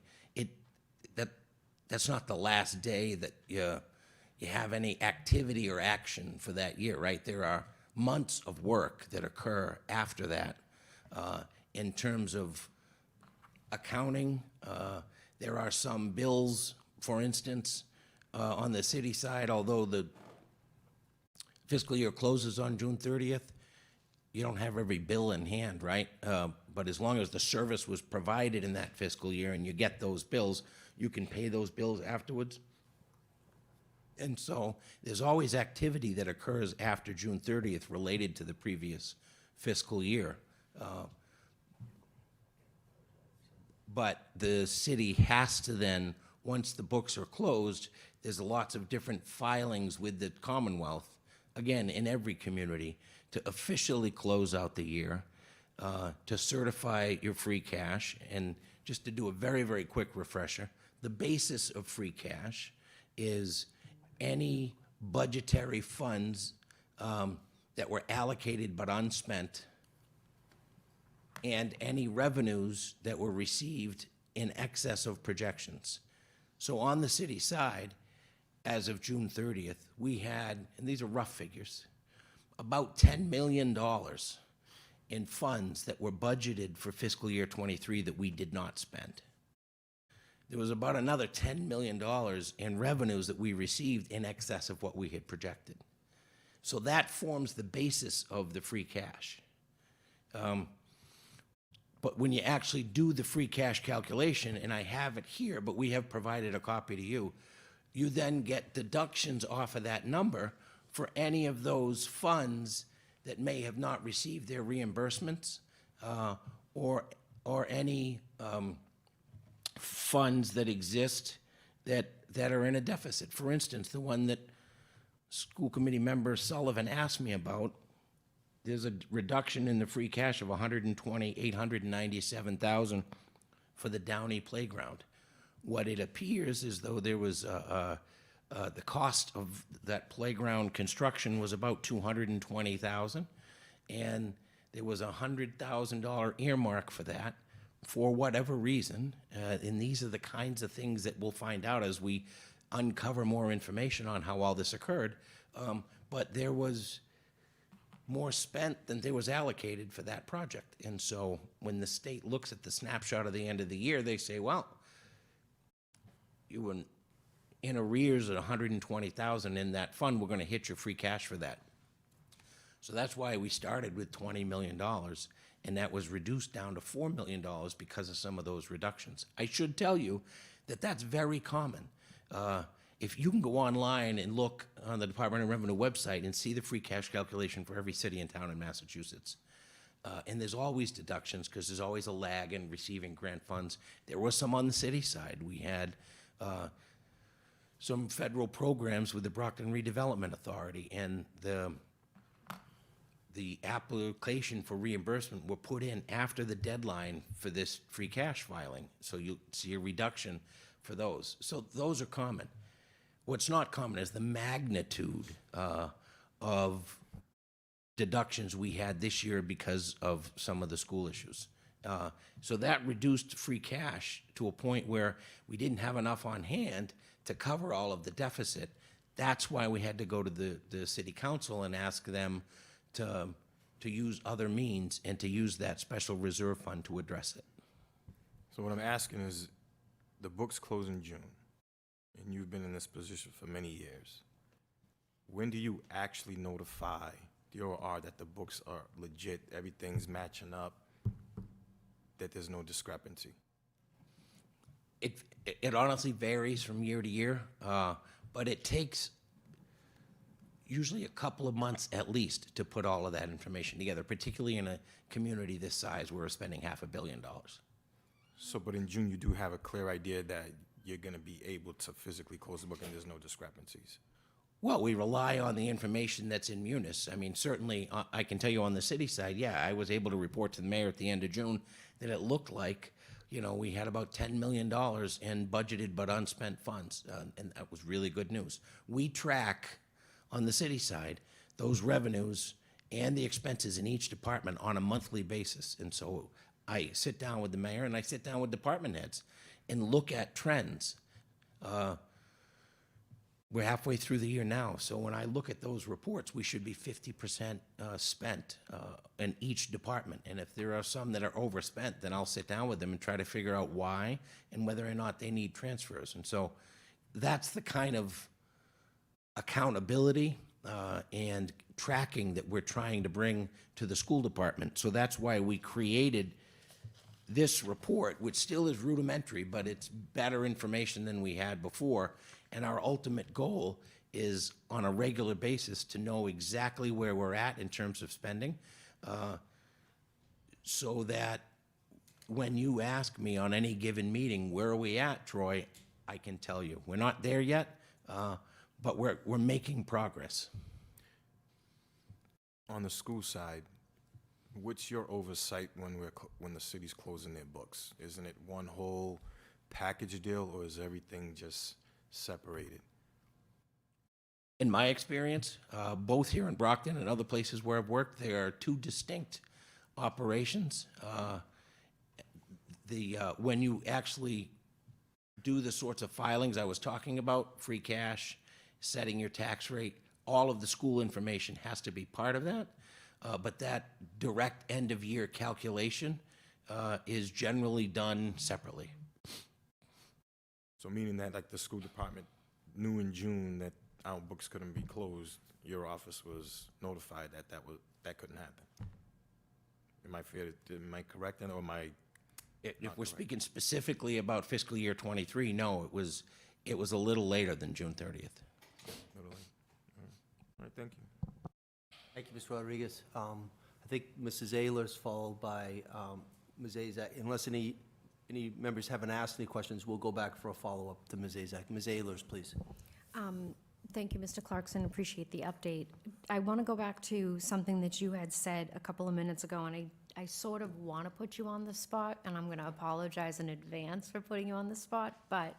N: that's not the last day that you have any activity or action for that year, right? There are months of work that occur after that. In terms of accounting, there are some bills, for instance, on the city side, although the fiscal year closes on June 30th, you don't have every bill in hand, right? But as long as the service was provided in that fiscal year and you get those bills, you can pay those bills afterwards. And so there's always activity that occurs after June 30th related to the previous fiscal year. But the city has to then, once the books are closed, there's lots of different filings with the Commonwealth, again, in every community, to officially close out the year, to certify your free cash. And just to do a very, very quick refresher, the basis of free cash is any budgetary funds that were allocated but unspent, and any revenues that were received in excess of projections. So on the city side, as of June 30th, we had, and these are rough figures, about $10 million in funds that were budgeted for fiscal year '23 that we did not spend. There was about another $10 million in revenues that we received in excess of what we had projected. So that forms the basis of the free cash. But when you actually do the free cash calculation, and I have it here, but we have provided a copy to you, you then get deductions off of that number for any of those funds that may have not received their reimbursements, or any funds that exist that are in a deficit. For instance, the one that school committee member Sullivan asked me about, there's a reduction in the free cash of $897,000 for the Downey Playground. What it appears is though there was the cost of that playground construction was about $220,000, and there was a $100,000 earmark for that for whatever reason. And these are the kinds of things that we'll find out as we uncover more information on how all this occurred. But there was more spent than there was allocated for that project. And so when the state looks at the snapshot of the end of the year, they say, well, you were in arrears at $120,000 in that fund, we're going to hit your free cash for that. So that's why we started with $20 million, and that was reduced down to $4 million because of some of those reductions. I should tell you that that's very common. If you can go online and look on the Department of Revenue website and see the free cash calculation for every city and town in Massachusetts, and there's always deductions because there's always a lag in receiving grant funds. There was some on the city side. We had some federal programs with the Brockton Redevelopment Authority, and the application for reimbursement were put in after the deadline for this free cash filing. So you'll see a reduction for those. So those are common. What's not common is the magnitude of deductions we had this year because of some of the school issues. So that reduced free cash to a point where we didn't have enough on hand to cover all of the deficit. That's why we had to go to the city council and ask them to use other means and to use that special reserve fund to address it.
H: So what I'm asking is, the books close in June, and you've been in this position for many years. When do you actually notify the OR that the books are legit, everything's matching up, that there's no discrepancy?
N: It honestly varies from year to year, but it takes usually a couple of months at least to put all of that information together, particularly in a community this size where we're spending $500 million.
H: So, but in June, you do have a clear idea that you're going to be able to physically close the book and there's no discrepancies?
N: Well, we rely on the information that's in Munis. I mean, certainly, I can tell you on the city side, yeah, I was able to report to the mayor at the end of June that it looked like, you know, we had about $10 million in budgeted but unspent funds, and that was really good news. We track, on the city side, those revenues and the expenses in each department on a monthly basis. And so I sit down with the mayor and I sit down with department heads and look at trends. We're halfway through the year now, so when I look at those reports, we should be 50% spent in each department. And if there are some that are overspent, then I'll sit down with them and try to figure out why and whether or not they need transfers. And so that's the kind of accountability and tracking that we're trying to bring to the school department. So that's why we created this report, which still is rudimentary, but it's better information than we had before. And our ultimate goal is on a regular basis to know exactly where we're at in terms of spending, so that when you ask me on any given meeting, where are we at, Troy, I can tell you. We're not there yet, but we're making progress.
H: On the school side, what's your oversight when the city's closing their books? Isn't it one whole package deal, or is everything just separated?
N: In my experience, both here in Brockton and other places where I've worked, there are two distinct operations. When you actually do the sorts of filings I was talking about, free cash, setting your tax rate, all of the school information has to be part of that. But that direct end-of-year calculation is generally done separately.
H: So meaning that, like, the school department knew in June that our books couldn't be closed, your office was notified that that couldn't happen. Am I correct, or am I?
N: If we're speaking specifically about fiscal year '23, no, it was a little later than June 30th.
H: Literally. All right, thank you.
A: Thank you, Mr. Rodriguez. I think Mrs. Ayler's followed by Ms. Azak. Unless any members haven't asked any questions, we'll go back for a follow-up to Ms. Azak. Ms. Ayler's, please.
L: Thank you, Mr. Clarkson. Appreciate the update. I want to go back to something that you had said a couple of minutes ago, and I sort of want to put you on the spot, and I'm going to apologize in advance for putting you on the spot, but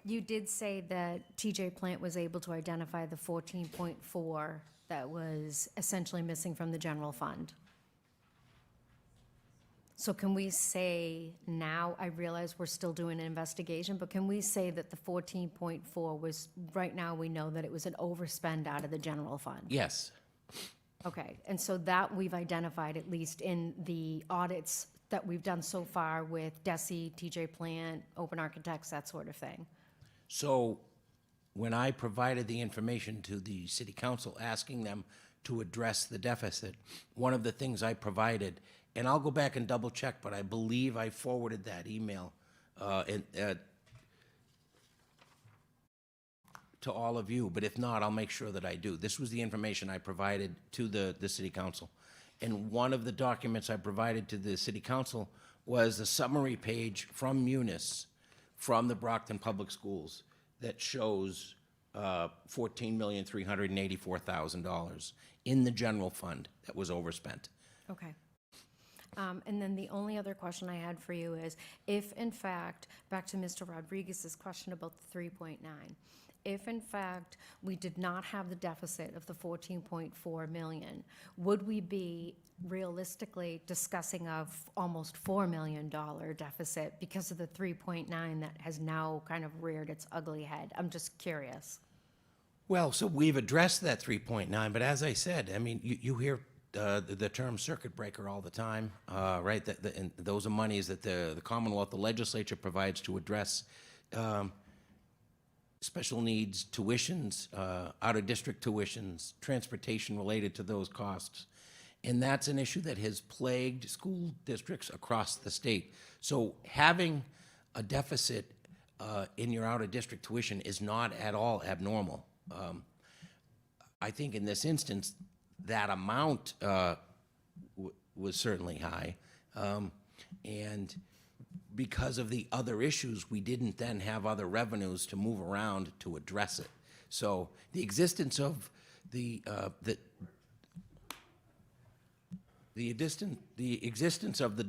L: you did say that TJ Plant was able to identify the 14.4 that was essentially missing from the general fund. So can we say now, I realize we're still doing an investigation, but can we say that the 14.4 was, right now we know that it was an overspend out of the general fund?
N: Yes.
L: Okay, and so that we've identified, at least in the audits that we've done so far with DESI, TJ Plant, Open Architects, that sort of thing.
N: So when I provided the information to the city council asking them to address the deficit, one of the things I provided, and I'll go back and double check, but I believe I forwarded that email to all of you, but if not, I'll make sure that I do. This was the information I provided to the city council. And one of the documents I provided to the city council was a summary page from Munis, from the Brockton Public Schools, that shows $14,384,000 in the general fund that was overspent.
L: Okay. And then the only other question I had for you is, if in fact, back to Mr. Rodriguez's question about the 3.9, if in fact we did not have the deficit of the 14.4 million, would we be realistically discussing of almost $4 million deficit because of the 3.9 that has now kind of reared its ugly head? I'm just curious.
N: Well, so we've addressed that 3.9, but as I said, I mean, you hear the term circuit breaker all the time, right? And those are monies that the Commonwealth, the legislature provides to address special needs tuitions, out-of-district tuitions, transportation related to those costs. And that's an issue that has plagued school districts across the state. So having a deficit in your out-of-district tuition is not at all abnormal. I think in this instance, that amount was certainly high. And because of the other issues, we didn't then have other revenues to move around to address it. So the existence of the existence of the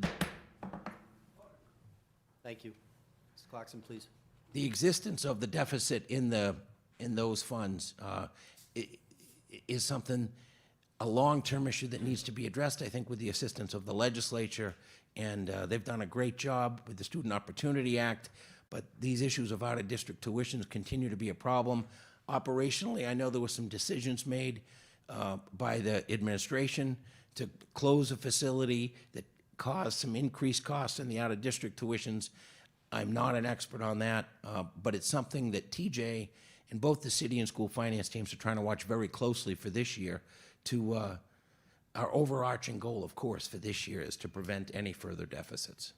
A: Thank you. Mr. Clarkson, please.
N: the existence of the deficit in those funds is something, a long-term issue that needs to be addressed, I think, with the assistance of the legislature, and they've done a great job with the Student Opportunity Act, but these issues of out-of-district tuitions continue to be a problem. Operationally, I know there were some decisions made by the administration to close a facility that caused some increased costs in the out-of-district tuitions. I'm not an expert on that, but it's something that TJ And both the city and school finance teams are trying to watch very closely for this year to, our overarching goal, of course, for this year is to prevent any further deficits.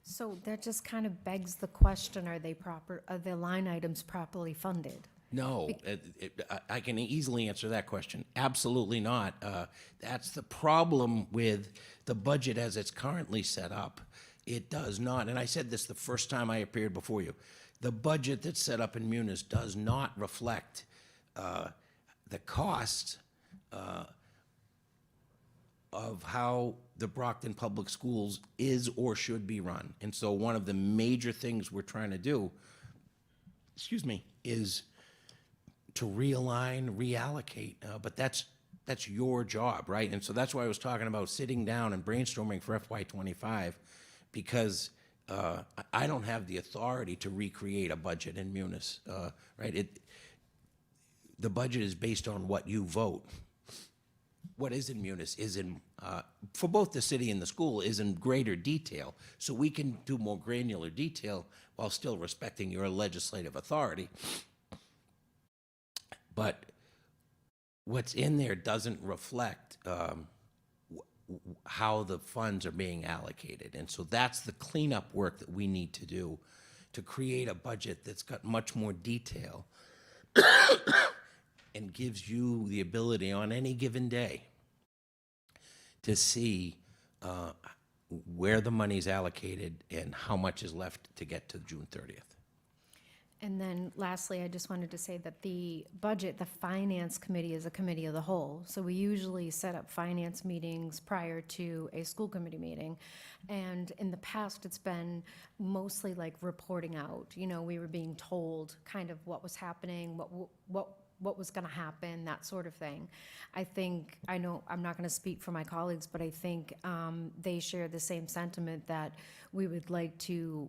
L: So that just kind of begs the question, are the line items properly funded?
N: No, I can easily answer that question. Absolutely not. That's the problem with the budget as it's currently set up. It does not, and I said this the first time I appeared before you, the budget that's set up in Munis does not reflect the cost of how the Brockton Public Schools is or should be run. And so one of the major things we're trying to do, is to realign, reallocate, but that's your job, right? And so that's why I was talking about sitting down and brainstorming for FY25, because I don't have the authority to recreate a budget in Munis, right? The budget is based on what you vote. What is in Munis is in, for both the city and the school, is in greater detail. So we can do more granular detail while still respecting your legislative authority. But what's in there doesn't reflect how the funds are being allocated. And so that's the cleanup work that we need to do to create a budget that's got much more detail and gives you the ability on any given day to see where the money's allocated and how much is left to get to June 30th.
L: And then lastly, I just wanted to say that the finance committee is a committee of the whole. So we usually set up finance meetings prior to a school committee meeting. And in the past, it's been mostly like reporting out. You know, we were being told kind of what was happening, what was going to happen, that sort of thing. I know I'm not going to speak for my colleagues, but I think they share the same sentiment that we would like to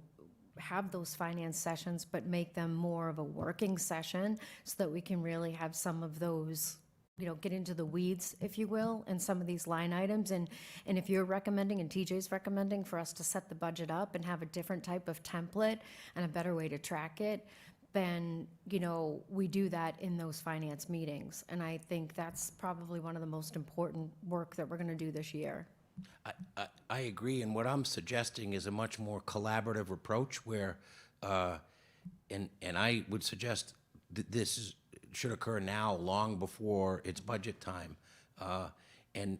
L: have those finance sessions, but make them more of a working session so that we can really have some of those, you know, get into the weeds, if you will, and some of these line items. And if you're recommending and TJ's recommending for us to set the budget up and have a different type of template and a better way to track it, then, you know, we do that in those finance meetings. And I think that's probably one of the most important work that we're going to do this year.
N: I agree, and what I'm suggesting is a much more collaborative approach where, and I would suggest that this should occur now, long before it's budget time. And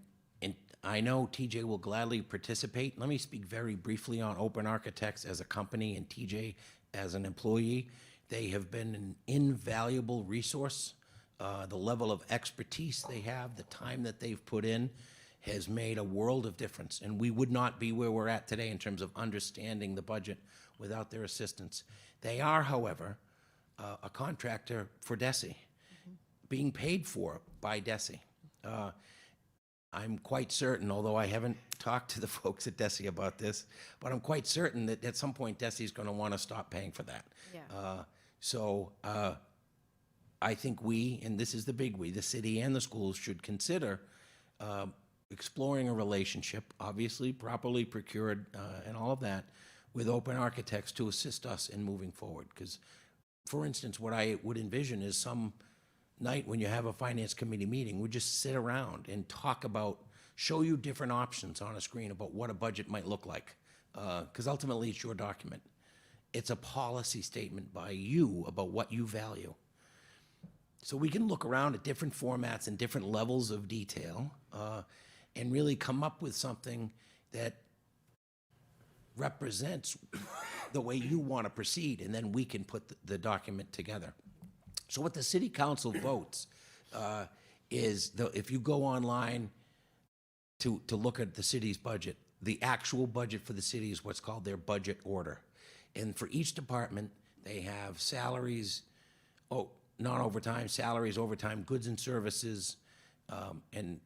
N: I know TJ will gladly participate. Let me speak very briefly on Open Architects as a company and TJ as an employee. They have been an invaluable resource. The level of expertise they have, the time that they've put in, has made a world of difference. And we would not be where we're at today in terms of understanding the budget without their assistance. They are, however, a contractor for DESE, being paid for by DESE. I'm quite certain, although I haven't talked to the folks at DESE about this, but I'm quite certain that at some point DESE is going to want to stop paying for that.
L: Yeah.
N: So I think we, and this is the big we, the city and the schools should consider exploring a relationship, obviously properly procured and all of that, with Open Architects to assist us in moving forward. Because, for instance, what I would envision is some night when you have a finance committee meeting, we just sit around and talk about, show you different options on a screen about what a budget might look like. Because ultimately it's your document. It's a policy statement by you about what you value. So we can look around at different formats and different levels of detail and really come up with something that represents the way you want to proceed, and then we can put the document together. So what the city council votes is, if you go online to look at the city's budget, the actual budget for the city is what's called their budget order. And for each department, they have salaries, not overtime, salaries, overtime, goods and services, and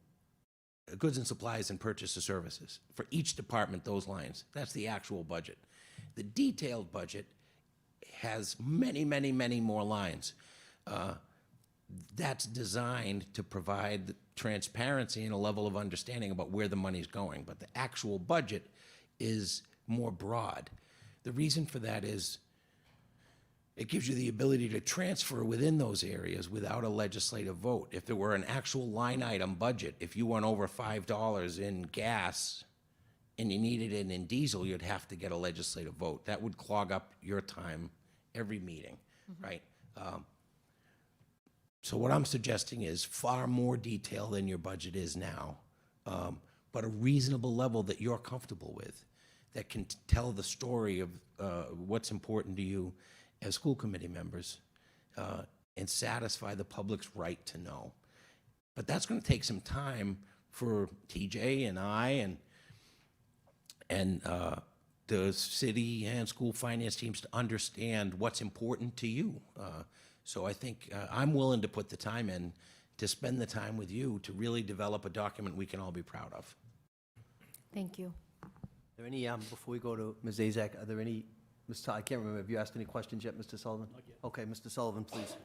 N: goods and supplies and purchase of services. For each department, those lines, that's the actual budget. The detailed budget has many, many, many more lines. That's designed to provide transparency and a level of understanding about where the money's going. But the actual budget is more broad. The reason for that is it gives you the ability to transfer within those areas without a legislative vote. If there were an actual line item budget, if you went over $5 in gas and you needed it in diesel, you'd have to get a legislative vote. That would clog up your time every meeting, right? So what I'm suggesting is far more detail than your budget is now, but a reasonable level that you're comfortable with, that can tell the story of what's important to you as school committee members, and satisfy the public's right to know. But that's going to take some time for TJ and I and the city and school finance teams to understand what's important to you. So I think I'm willing to put the time in to spend the time with you to really develop a document we can all be proud of.
L: Thank you.
A: Are there any, before we go to Ms. Azak, are there any, Mr. I can't remember, have you asked any questions yet, Mr. Sullivan? Not yet. Okay, Mr. Sullivan, please.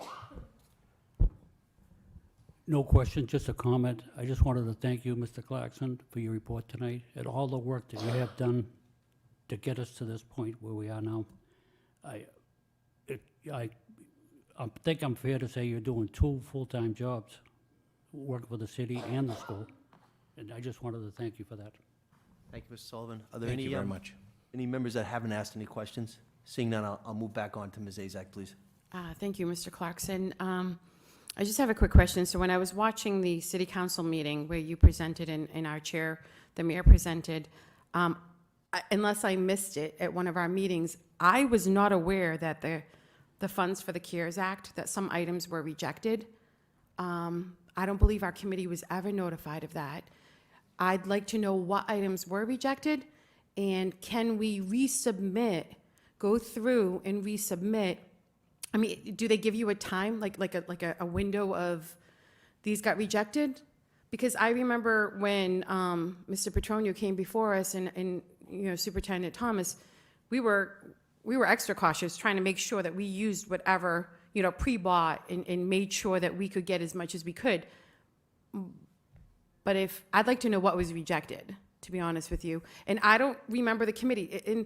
I: No question, just a comment. I just wanted to thank you, Mr. Clarkson, for your report tonight and all the work that you have done to get us to this point where we are now. I think I'm fair to say you're doing 2 full-time jobs, working for the city and the school, and I just wanted to thank you for that.
A: Thank you, Mr. Sullivan. Are there
N: Thank
A: any,
N: you very much.
A: any members that haven't asked any questions? Seeing none, I'll move back on to Ms. Azak, please.
F: Thank you, Mr. Clarkson. I just have a quick question. So when I was watching the city council meeting where you presented and our chair, the mayor presented, unless I missed it at one of our meetings, I was not aware that the funds for the CARES Act, that some items were rejected. I don't believe our committee was ever notified of that. I'd like to know what items were rejected, and can we resubmit, go through and resubmit? I mean, do they give you a time, like a window of these got rejected? Because I remember when Mr. Petronio came before us and you know, Superintendent Thomas, we were extra cautious, trying to make sure that we used whatever, you know, pre-bought and made sure that we could get as much as we could. But I'd like to know what was rejected, to be honest with you. And I don't remember the committee.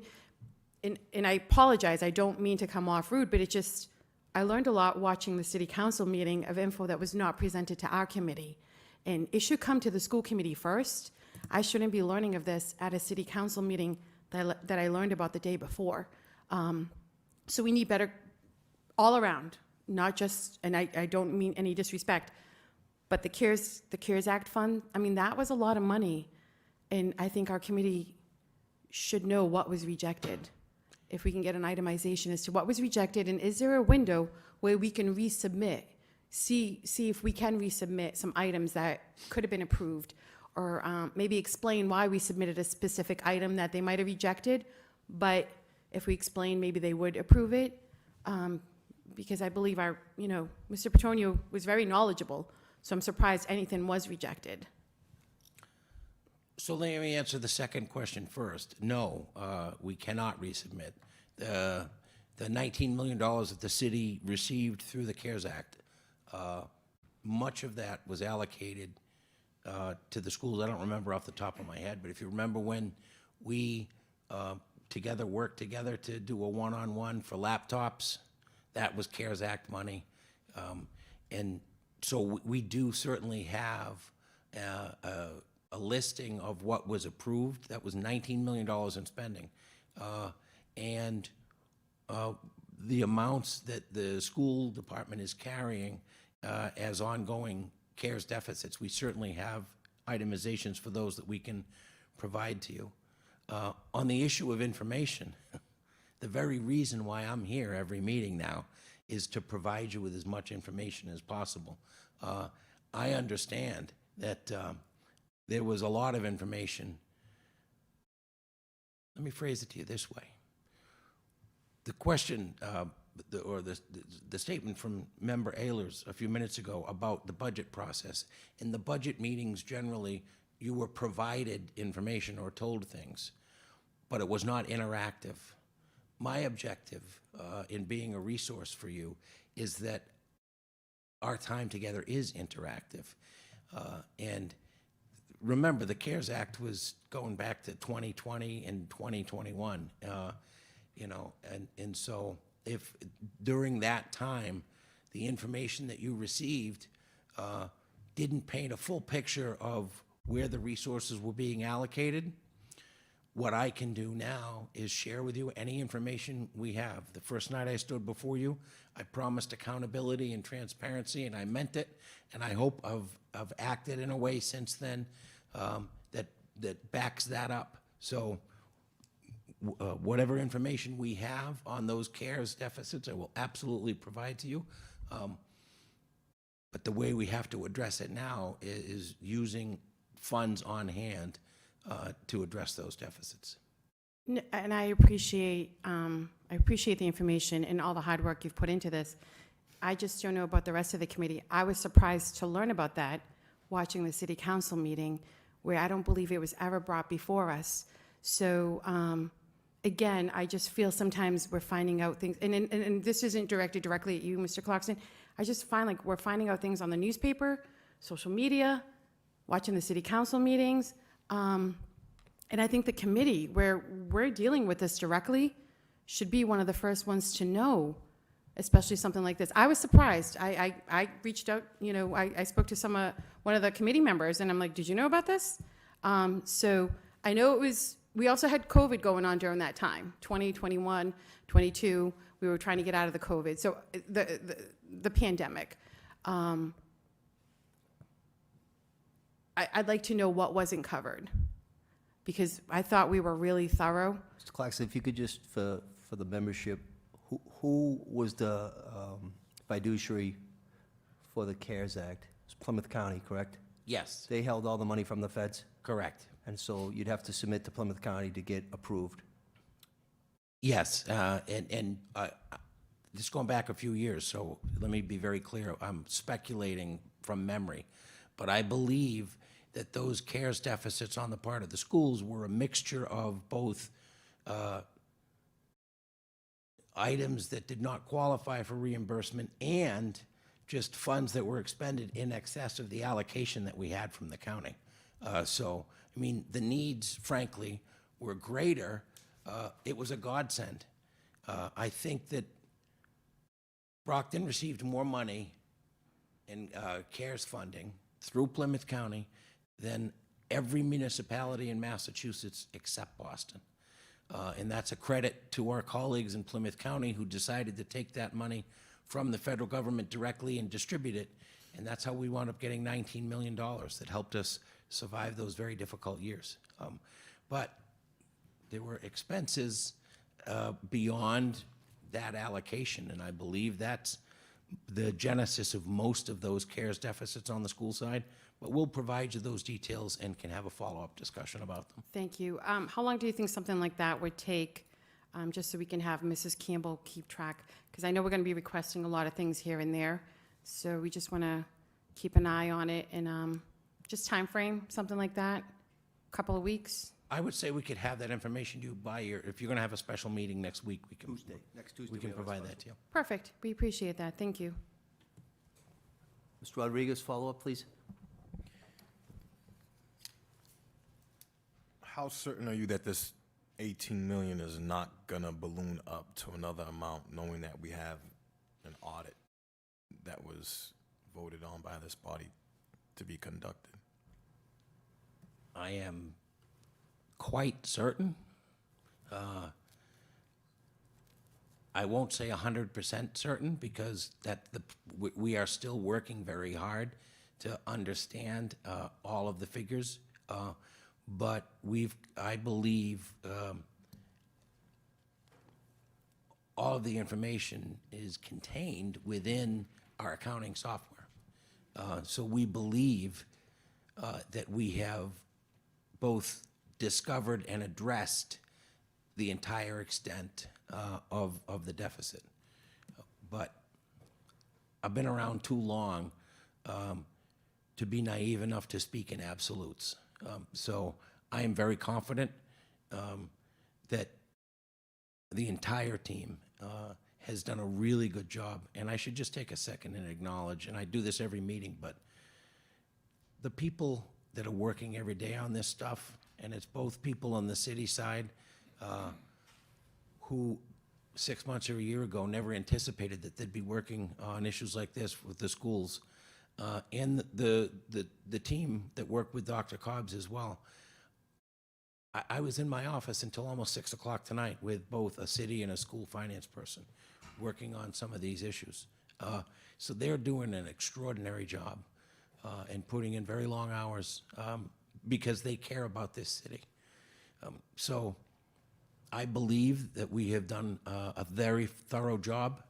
F: And I apologize, I don't mean to come off rude, but it just, I learned a lot watching the city council meeting of info that was not presented to our committee. And it should come to the school committee first. I shouldn't be learning of this at a city council meeting that I learned about the day before. So we need better all around, not just, and I don't mean any disrespect, but the CARES Act fund, I mean, that was a lot of money. And I think our committee should know what was rejected. If we can get an itemization as to what was rejected, and is there a window where we can resubmit, see if we can resubmit some items that could have been approved, or maybe explain why we submitted a specific item that they might have rejected, but if we explain, maybe they would approve it, because I believe our, you know, Mr. Petronio was very knowledgeable, so I'm surprised anything was rejected.
N: So let me answer the second question first. No, we cannot resubmit. The $19 million that the city received through the CARES Act, much of that was allocated to the schools. I don't remember off the top of my head, but if you remember when we worked together to do a one-on-one for laptops, that was CARES Act money. And so we do certainly have a listing of what was approved. That was $19 million in spending. And the amounts that the school department is carrying as ongoing CARES deficits, we certainly have itemizations for those that we can provide to you. On the issue of information, the very reason why I'm here every meeting now is to provide you with as much information as possible. I understand that there was a lot of information. Let me phrase it to you this way. The question, the statement from Member Ehlers a few minutes ago about the budget process. In the budget meetings, generally, you were provided information or told things, but it was not interactive. My objective in being a resource for you is that our time together is interactive. And remember, the CARES Act was going back to 2020 and 2021, you know, and so if during that time, the information that you received didn't paint a full picture of where the resources were being allocated, what I can do now is share with you any information we have. The first night I stood before you, I promised accountability and transparency, and I meant it, and I hope I've acted in a way since then that backs that up. So whatever information we have on those CARES deficits, I will absolutely provide to you. But the way we have to address it now is using funds on hand to address those deficits.
F: And I appreciate the information and all the hard work you've put into this. I just don't know about the rest of the committee. I was surprised to learn about that watching the city council meeting, where I don't believe it was ever brought before us. So again, I just feel sometimes we're finding out things, and this isn't directed directly at you, Mr. Clarkson. I just find like we're finding out things on the newspaper, social media, watching the city council meetings. And I think the committee, where we're dealing with this directly, should be one of the first ones to know, especially something like this. I was surprised. I reached out, I spoke to one of the committee members, and I'm like, did you know about this? So I know we also had COVID going on during that time, 2021, 22. We were trying to get out of the COVID. So the pandemic. I'd like to know what wasn't covered, because I thought we were really thorough.
A: Mr. Claxton, if you could just, for the membership, who was the fiduciary for the CARES Act? It's Plymouth County, correct?
N: Yes,
A: They held all the money from the feds,
N: correct.
A: and so you'd have to submit to Plymouth County to get approved.
N: Yes, and just going back a few years, so let me be very clear. I'm speculating from memory, but I believe that those CARES deficits on the part of the schools were a mixture of both items that did not qualify for reimbursement and just funds that were expended in excess of the allocation that we had from the county. So, I mean, the needs, frankly, were greater. It was a godsend. I think that Brockton received more money in CARES funding through Plymouth County than every municipality in Massachusetts except Boston. And that's a credit to our colleagues in Plymouth County who decided to take that money from the federal government directly and distribute it. And that's how we wound up getting $19 million that helped us survive those very difficult years. But there were expenses beyond that allocation, and I believe that's the genesis of most of those CARES deficits on the school side. But we'll provide you those details and can have a follow-up discussion about them.
F: Thank you. How long do you think something like that would take, just so we can have Mrs. Campbell keep track? Because I know we're going to be requesting a lot of things here and there, so we just want to keep an eye on it, and just time frame, something like that, couple of weeks?
N: I would say we could have that information to you if you're going to have a special meeting next week,
A: Next Tuesday.
N: we can
A: have a
N: provide
A: special.
N: that to you.
F: Perfect. We appreciate that. Thank you.
A: Mr. Rodriguez, follow-up, please.
H: How certain are you that this 18 million is not gonna balloon up to another amount, knowing that we have an audit that was voted on by this body to be conducted?
N: I am quite certain. I won't say 100% certain because we are still working very hard to understand all of the figures. But I believe all of the information is contained within our accounting software. So we believe that we have both discovered and addressed the entire extent of the deficit. But I've been around too long to be naive enough to speak in absolutes. So I am very confident that the entire team has done a really good job. And I should just take a second and acknowledge, and I do this every meeting, but the people that are working every day on this stuff, and it's both people on the city side who 6 months or a year ago, never anticipated that they'd be working on issues like this with the schools. And the team that worked with Dr. Cobbs as well. I was in my office until almost 6 o'clock tonight with both a city and a school finance person working on some of these issues. So they're doing an extraordinary job and putting in very long hours because they care about this city. So I believe that we have done a very thorough job,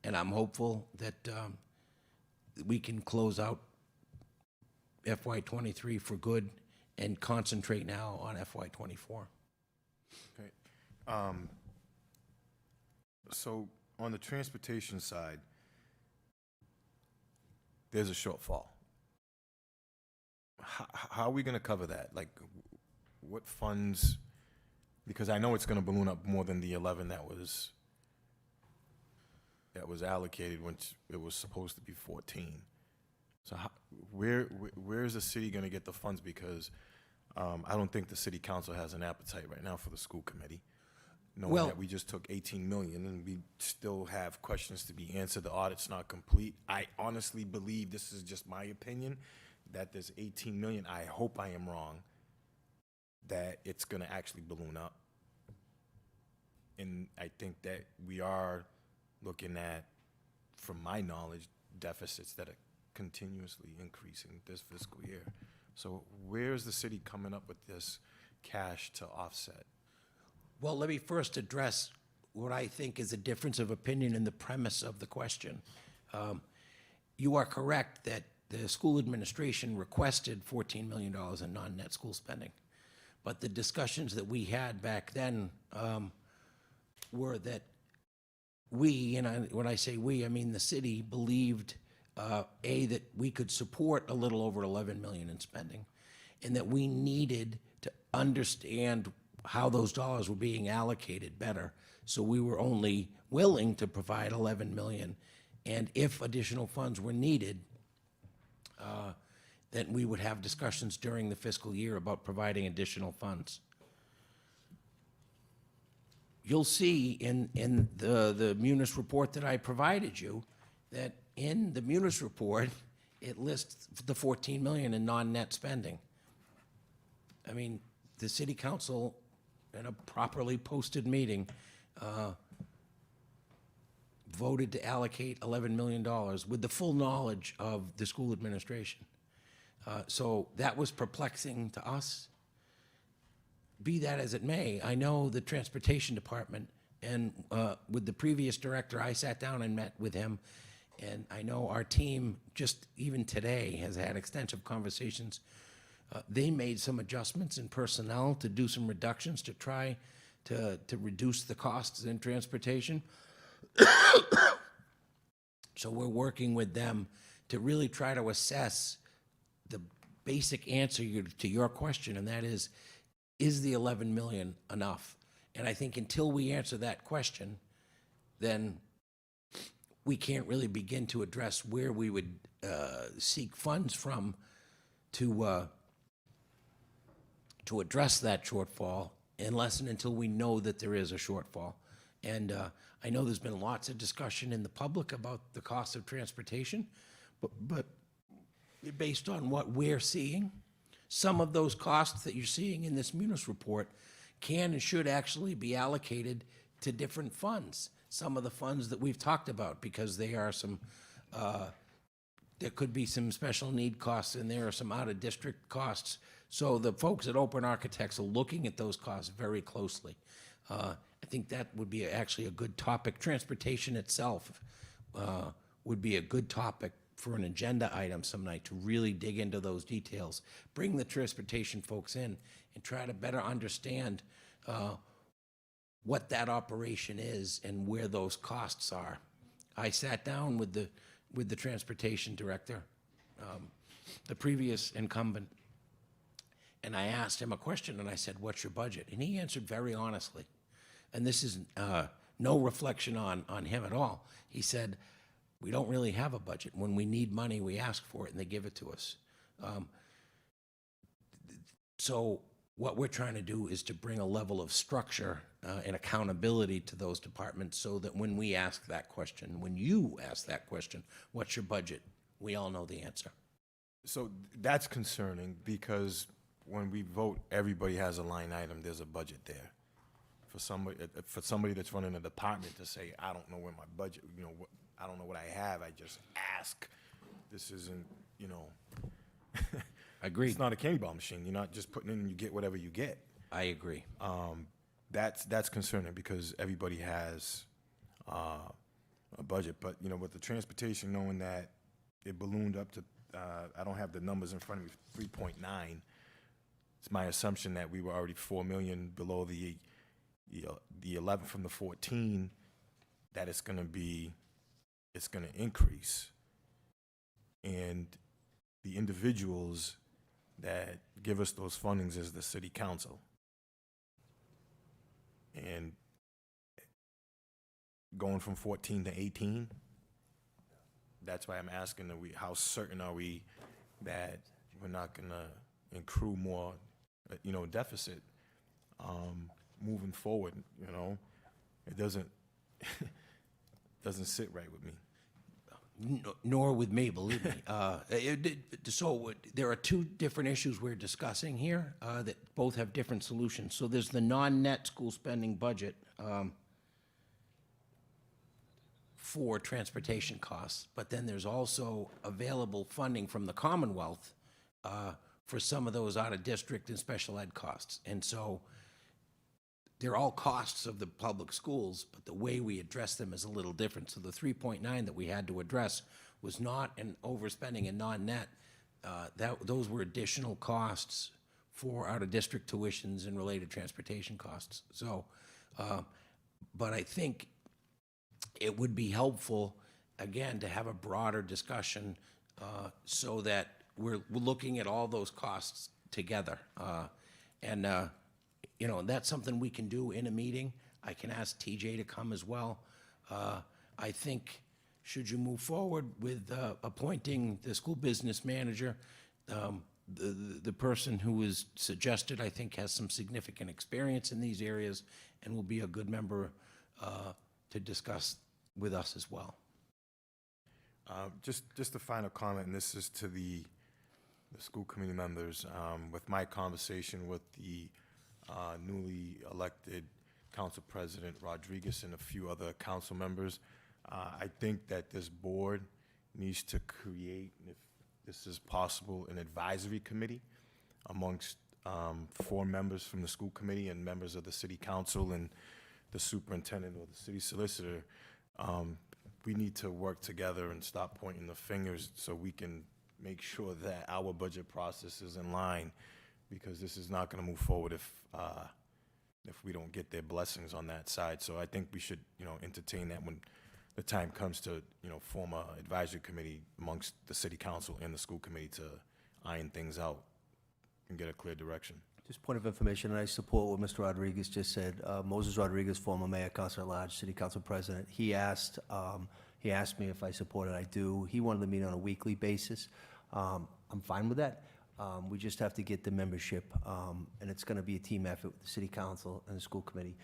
N: and I'm hopeful that we can close out FY23 for good and concentrate now on FY24.
H: Okay. So on the transportation side, there's a shortfall. How are we going to cover that? Like, what funds? Because I know it's going to balloon up more than the 11 that was allocated when it was supposed to be 14. So where is the city going to get the funds? Because I don't think the city council has an appetite right now for the school committee, knowing
N: Well,
H: that we just took 18 million and we still have questions to be answered. The audit's not complete. I honestly believe, this is just my opinion, that there's 18 million. I hope I am wrong, that it's going to actually balloon up. And I think that we are looking at, from my knowledge, deficits that are continuously increasing this fiscal year. So where is the city coming up with this cash to offset?
N: Well, let me first address what I think is a difference of opinion in the premise of the question. You are correct that the school administration requested $14 million in non-net school spending. But the discussions that we had back then were that we, and when I say we, I mean the city, believed, that we could support a little over 11 million in spending, and that we needed to understand how those dollars were being allocated better. So we were only willing to provide 11 million, and if additional funds were needed, then we would have discussions during the fiscal year about providing additional funds. You'll see in the Munis report that I provided you that in the Munis report, it lists the 14 million in non-net spending. I mean, the city council, in a properly posted meeting, voted to allocate $11 million with the full knowledge of the school administration. So that was perplexing to us. Be that as it may, I know the transportation department, and with the previous director, I sat down and met with him, and I know our team, just even today, has had extensive conversations. They made some adjustments in personnel to do some reductions to try to reduce the costs in transportation. So we're working with them to really try to assess the basic answer to your question, and that is the 11 million enough? And I think until we answer that question, then we can't really begin to address where we would seek funds from to address that shortfall, unless and until we know that there is a shortfall. And I know there's been lots of discussion in the public about the cost of transportation, but based on what we're seeing, some of those costs that you're seeing in this Munis report can and should actually be allocated to different funds. Some of the funds that we've talked about, because they are some, there could be some special need costs and there are some out-of-district costs. So the folks at Open Architects are looking at those costs very closely. I think that would be actually a good topic. Transportation itself would be a good topic for an agenda item some night, to really dig into those details. Bring the transportation folks in and try to better understand what that operation is and where those costs are. I sat down with the transportation director, the previous incumbent, and I asked him a question, and I said, "What's your budget?" And he answered very honestly. And this is no reflection on him at all. He said, "We don't really have a budget. When we need money, we ask for it, and they give it to us." So what we're trying to do is to bring a level of structure and accountability to those departments so that when we ask that question, when you ask that question, what's your budget? We all know the answer.
H: So that's concerning because when we vote, everybody has a line item, there's a budget there. For somebody that's running a department to say, I don't know where my budget, I don't know what I have, I just ask. This isn't,
N: Agreed.
H: It's not a candy bar machine. You're not just putting in and you get whatever you get.
N: I agree.
H: That's concerning because everybody has a budget. But, with the transportation, knowing that it ballooned up to, I don't have the numbers in front of me, 3.9, it's my assumption that we were already 4 million below the 11 from the 14, that it's going to increase. And the individuals that give us those fundings is the city council. And going from 14 to 18, that's why I'm asking, how certain are we that we're not going to accrue more, deficit moving forward, It doesn't sit right with me.
N: Nor with me, believe me. So there are two different issues we're discussing here that both have different solutions. So there's the non-net school spending budget for transportation costs, but then there's also available funding from the Commonwealth for some of those out-of-district and special ed costs. And so they're all costs of the public schools, but the way we address them is a little different. So the 3.9 that we had to address was not an overspending in non-net. Those were additional costs for out-of-district tuitions and related transportation costs. So, but I think it would be helpful, again, to have a broader discussion so that we're looking at all those costs together. And that's something we can do in a meeting. I can ask TJ to come as well. I think, should you move forward with appointing the school business manager, the person who was suggested, I think, has some significant experience in these areas and will be a good member to discuss with us as well.
H: Just a final comment, and this is to the school committee members. With my conversation with the newly elected council president Rodriguez and a few other council members, I think that this board needs to create, if this is possible, an advisory committee amongst 4 members from the school committee and members of the city council and the superintendent or the city solicitor. We need to work together and stop pointing the fingers so we can make sure that our budget process is in line, because this is not going to move forward if we don't get their blessings on that side. So I think we should, entertain that when the time comes to, form an advisory committee amongst the city council and the school committee to iron things out and get a clear direction.
A: Just point of information, and I support what Mr. Rodriguez just said. Moses Rodriguez, former mayor, councilor at large, city council president, he asked me if I supported. I do. He wanted to meet on a weekly basis. I'm fine with that. We just have to get the membership, and it's going to be a team effort with the city council and the school committee.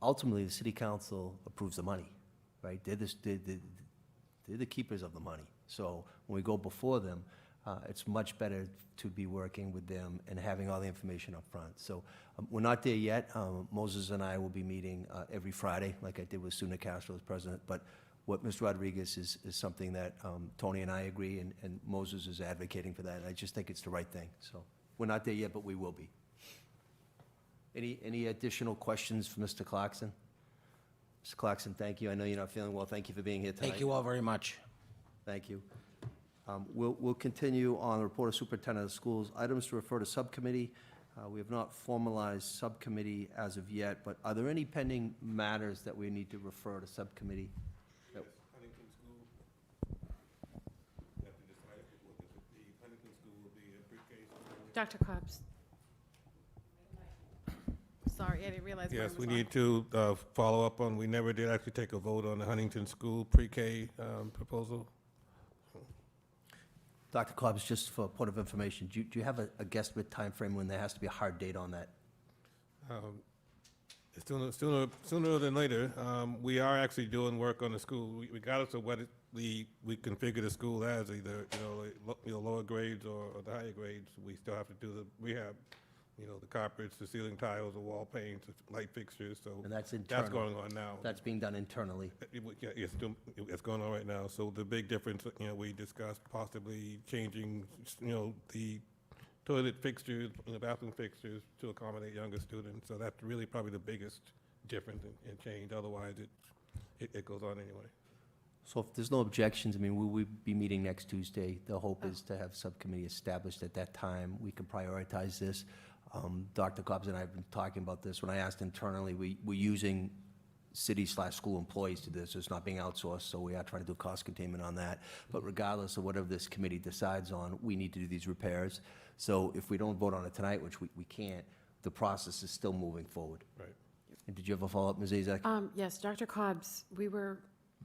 A: Ultimately, the city council approves the money, right? They're the keepers of the money. So when we go before them, it's much better to be working with them and having all the information up front. So we're not there yet. Moses and I will be meeting every Friday, like I did with Suna Castro as president. But what Mr. Rodriguez is something that Tony and I agree, and Moses is advocating for that. And I just think it's the right thing. So we're not there yet, but we will be. Any additional questions for Mr. Clarkson? Mr. Clarkson, thank you. I know you're not feeling well. Thank you for being here tonight.
N: Thank you all very much.
A: Thank you. We'll continue on the report of superintendent of schools. Items to refer to subcommittee. We have not formalized subcommittee as of yet, but are there any pending matters that we need to refer to subcommittee?
M: Yes, Huntington School. Have to decide if the Huntington School will be a pre-K school.
F: Dr. Cobbs. Sorry, I didn't realize.
M: Yes, we need to follow up on, we never did actually take a vote on the Huntington School pre-K proposal.
A: Dr. Cobbs, just for a point of information, do you have a guesstimate timeframe when there has to be a hard date on that?
M: Sooner than later. We are actually doing work on the school, regardless of what we configure the school as, either, lower grades or the higher grades. We still have to do the rehab, the carpets, the ceiling tiles, the wall paints, the light fixtures, so.
A: And that's internal?
M: That's going on now.
A: That's being done internally?
M: Yeah, it's going on right now. So the big difference, we discussed possibly changing, the toilet fixtures, the bathroom fixtures to accommodate younger students. So that's really probably the biggest difference in change. Otherwise, it goes on anyway.
A: So if there's no objections, I mean, we will be meeting next Tuesday. The hope is to have subcommittee established at that time. We can prioritize this. Dr. Cobbs and I have been talking about this. When I asked internally, we're using city/school employees to this. It's not being outsourced, so we are trying to do cost containment on that. But regardless of whatever this committee decides on, we need to do these repairs. So if we don't vote on it tonight, which we can't, the process is still moving forward.
M: Right.
A: And did you have a follow-up, Ms. Azak?
F: Yes, Dr. Cobbs, we were,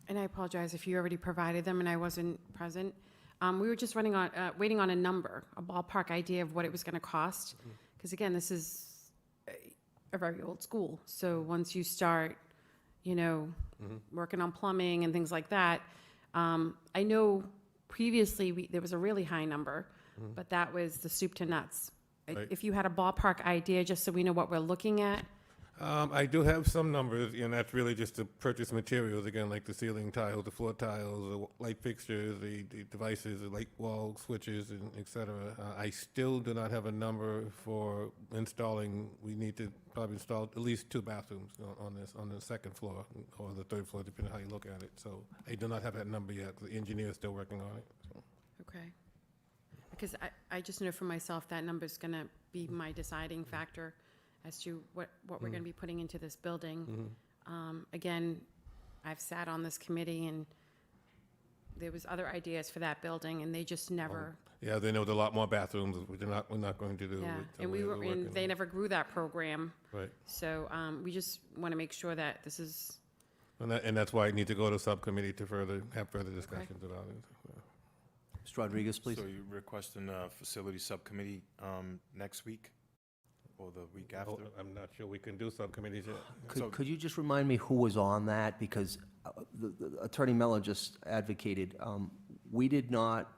F: and I apologize if you already provided them and I wasn't present. We were just waiting on a number, a ballpark idea of what it was going to cost. Because again, this is a very old school. So once you start, working on plumbing and things like that, I know previously there was a really high number, but that was the soup to nuts.
M: Right.
F: If you had a ballpark idea, just so we know what we're looking at.
M: I do have some numbers, and that's really just to purchase materials, again, like the ceiling tiles, the floor tiles, the light fixtures, the devices, the light wall switches, and et cetera. I still do not have a number for installing. We need to probably install at least 2 bathrooms on the second floor or the third floor, depending on how you look at it. So I do not have that number yet. The engineer is still working on it. So.
F: Okay. Because I just know for myself that number is going to be my deciding factor as to what we're going to be putting into this building. Again, I've sat on this committee and there was other ideas for that building and they just never.
M: Yeah, they know there's a lot more bathrooms, which we're not going to do.
F: Yeah,
M: with the
F: and
M: way we're
F: and
M: working
F: they
M: on it.
F: never grew that program.
M: Right.
F: So we just want to make sure that this is.
M: And that's why I need to go to subcommittee to have further discussions about it. Yeah.
A: Mr. Rodriguez, please.
H: So you're requesting a facility subcommittee next week or the week after?
M: I'm not sure we can do subcommittees yet.
A: Could you just remind me who was on that? Because the Attorney Mello just advocated, we did not,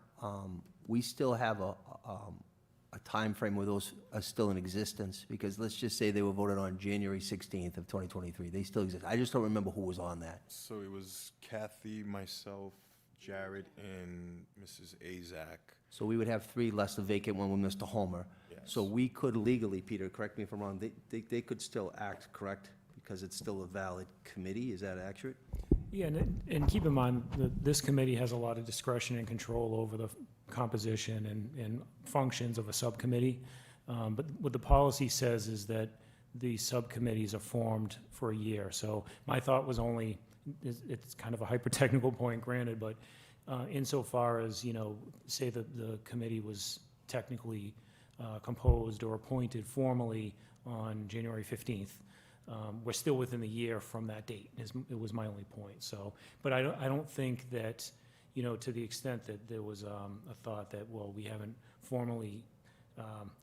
A: we still have a timeframe where those are still in existence, because let's just say they were voted on January 16th of 2023. They still exist. I just don't remember who was on that.
H: So it was Kathy, myself, Jared, and Mrs. Azak.
A: So we would have 3 less the vacant one with Mr. Homer.
H: Yes.
A: So we could legally, Peter, correct me if I'm wrong, they could still act, correct? Because it's still a valid committee, is that accurate?
K: Yeah, and keep in mind that this committee has a lot of discretion and control over the composition and functions of a subcommittee. But what the policy says is that the subcommittees are formed for a year. So my thought was it's kind of a hyper-technical point, granted, but insofar as, say that the committee was technically composed or appointed formally on January 15th, we're still within the year from that date. It was my only point. So, but I don't think that, to the extent that there was a thought that, well, we haven't formally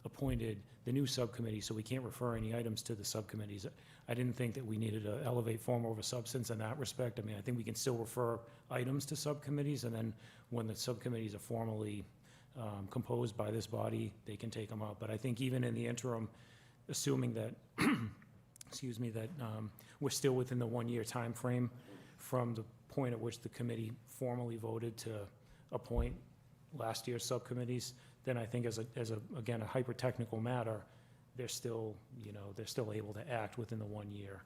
K: appointed the new subcommittee, so we can't refer any items to the subcommittees. I didn't think that we needed to elevate form over substance in that respect. I mean, I think we can still refer items to subcommittees, and then when the subcommittees are formally composed by this body, they can take them up. But I think even in the interim, assuming that, excuse me, that we're still within the 1-year time frame from the point at which the committee formally voted to appoint last year's subcommittees, then I think as again, a hyper-technical matter, they're still able to act within the 1-year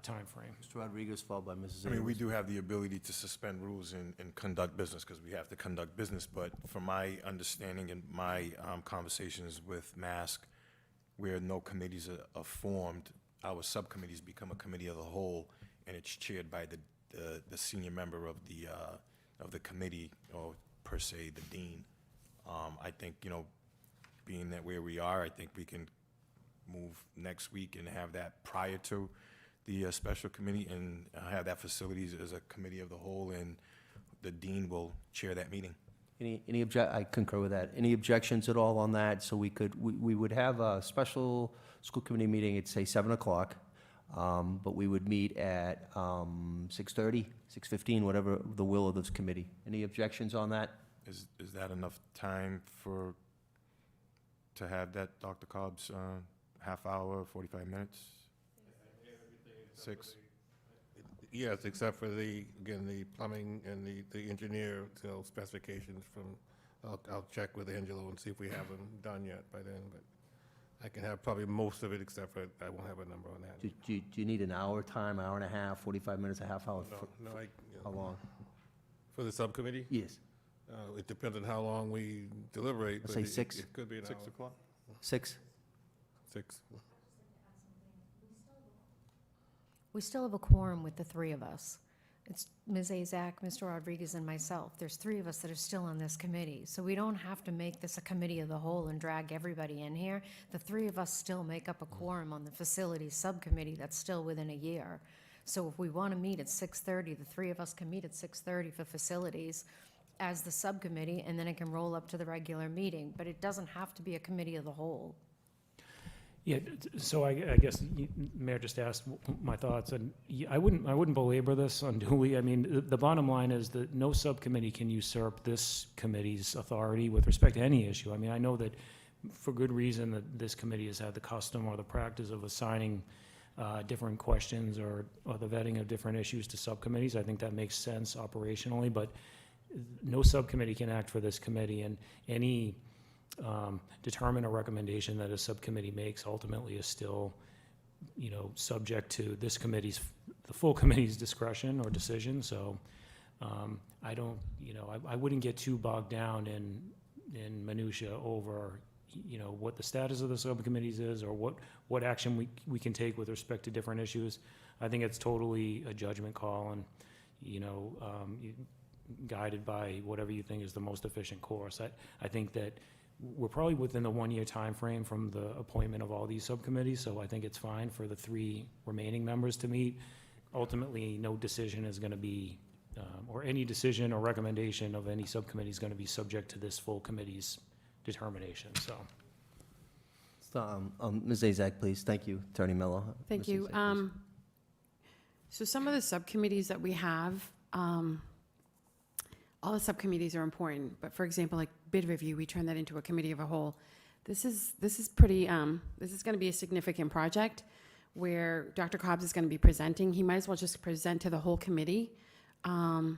K: time frame.
A: Mr. Rodriguez, followed by Mrs.
H: I mean, we
A: Abrams.
H: do have the ability to suspend rules and conduct business because we have to conduct business. But from my understanding and my conversations with MASC, where no committees are formed, our subcommittees become a committee of the whole, and it's chaired by the senior member of the committee, or per se the dean. I think, being that where we are, I think we can move next week and have that prior to the special committee and have that facilities as a committee of the whole, and the dean will chair that meeting.
A: I concur with that. Any objections at all on that? So we would have a special school committee meeting at, say, 7 o'clock, but we would meet at 6:30, 6:15, whatever the will of this committee. Any objections on that?
H: Is that enough time to have that, Dr. Cobb's, half hour, 45 minutes? 6?
M: Yes, except for the plumbing and the engineer, specifications from, I'll check with Angelo and see if we have them done yet by then, but I can have probably most of it, except for I won't have a number on that.
A: Do you need an hour time, hour and a half, 45 minutes, a half hour?
M: No,
A: How long?
M: For the subcommittee?
A: Yes.
M: It depends on how long we deliberate.
A: Let's
M: but
A: say 6.
M: It could be an hour.
H: 6 o'clock?
A: 6?
M: 6.
L: We still have a quorum with the three of us. It's Ms. Azak, Mr. Rodriguez, and myself. There's three of us that are still on this committee. So we don't have to make this a committee of the whole and drag everybody in here. The three of us still make up a quorum on the facilities subcommittee that's still within a year. So if we want to meet at 6:30, the three of us can meet at 6:30 for facilities as the subcommittee, and then it can roll up to the regular meeting. But it doesn't have to be a committee of the whole.
K: Yeah, so I guess Mayor just asked my thoughts, and I wouldn't belabor this unduly. I mean, the bottom line is that no subcommittee can usurp this committee's authority with respect to any issue. I mean, I know that for good reason that this committee has had the custom or the practice of assigning different questions or the vetting of different issues to subcommittees. I think that makes sense operationally, but no subcommittee can act for this committee, and any determine a recommendation that a subcommittee makes ultimately is still, subject to this committee's, the full committee's discretion or decision. So I don't, I wouldn't get too bogged down in minutia over, what the status of the subcommittees is or what action we can take with respect to different issues. I think it's totally a judgment call, and, guided by whatever you think is the most efficient course. I think that we're probably within the 1-year time frame from the appointment of all these subcommittees, so I think it's fine for the 3 remaining members to meet. Ultimately, no decision is going to be, or any decision or recommendation of any subcommittee is going to be subject to this full committee's determination, so.
A: Ms. Azak, please. Thank you, Attorney Mello.
F: Thank
A: Ms.
F: you.
A: Azak, please.
F: So some of the subcommittees that we have, all the subcommittees are important, but for example, like bid review, we turn that into a committee of a whole. This is pretty, this is going to be a significant project where Dr. Cobbs is going to be presenting. He might as well just present to the whole committee. I'm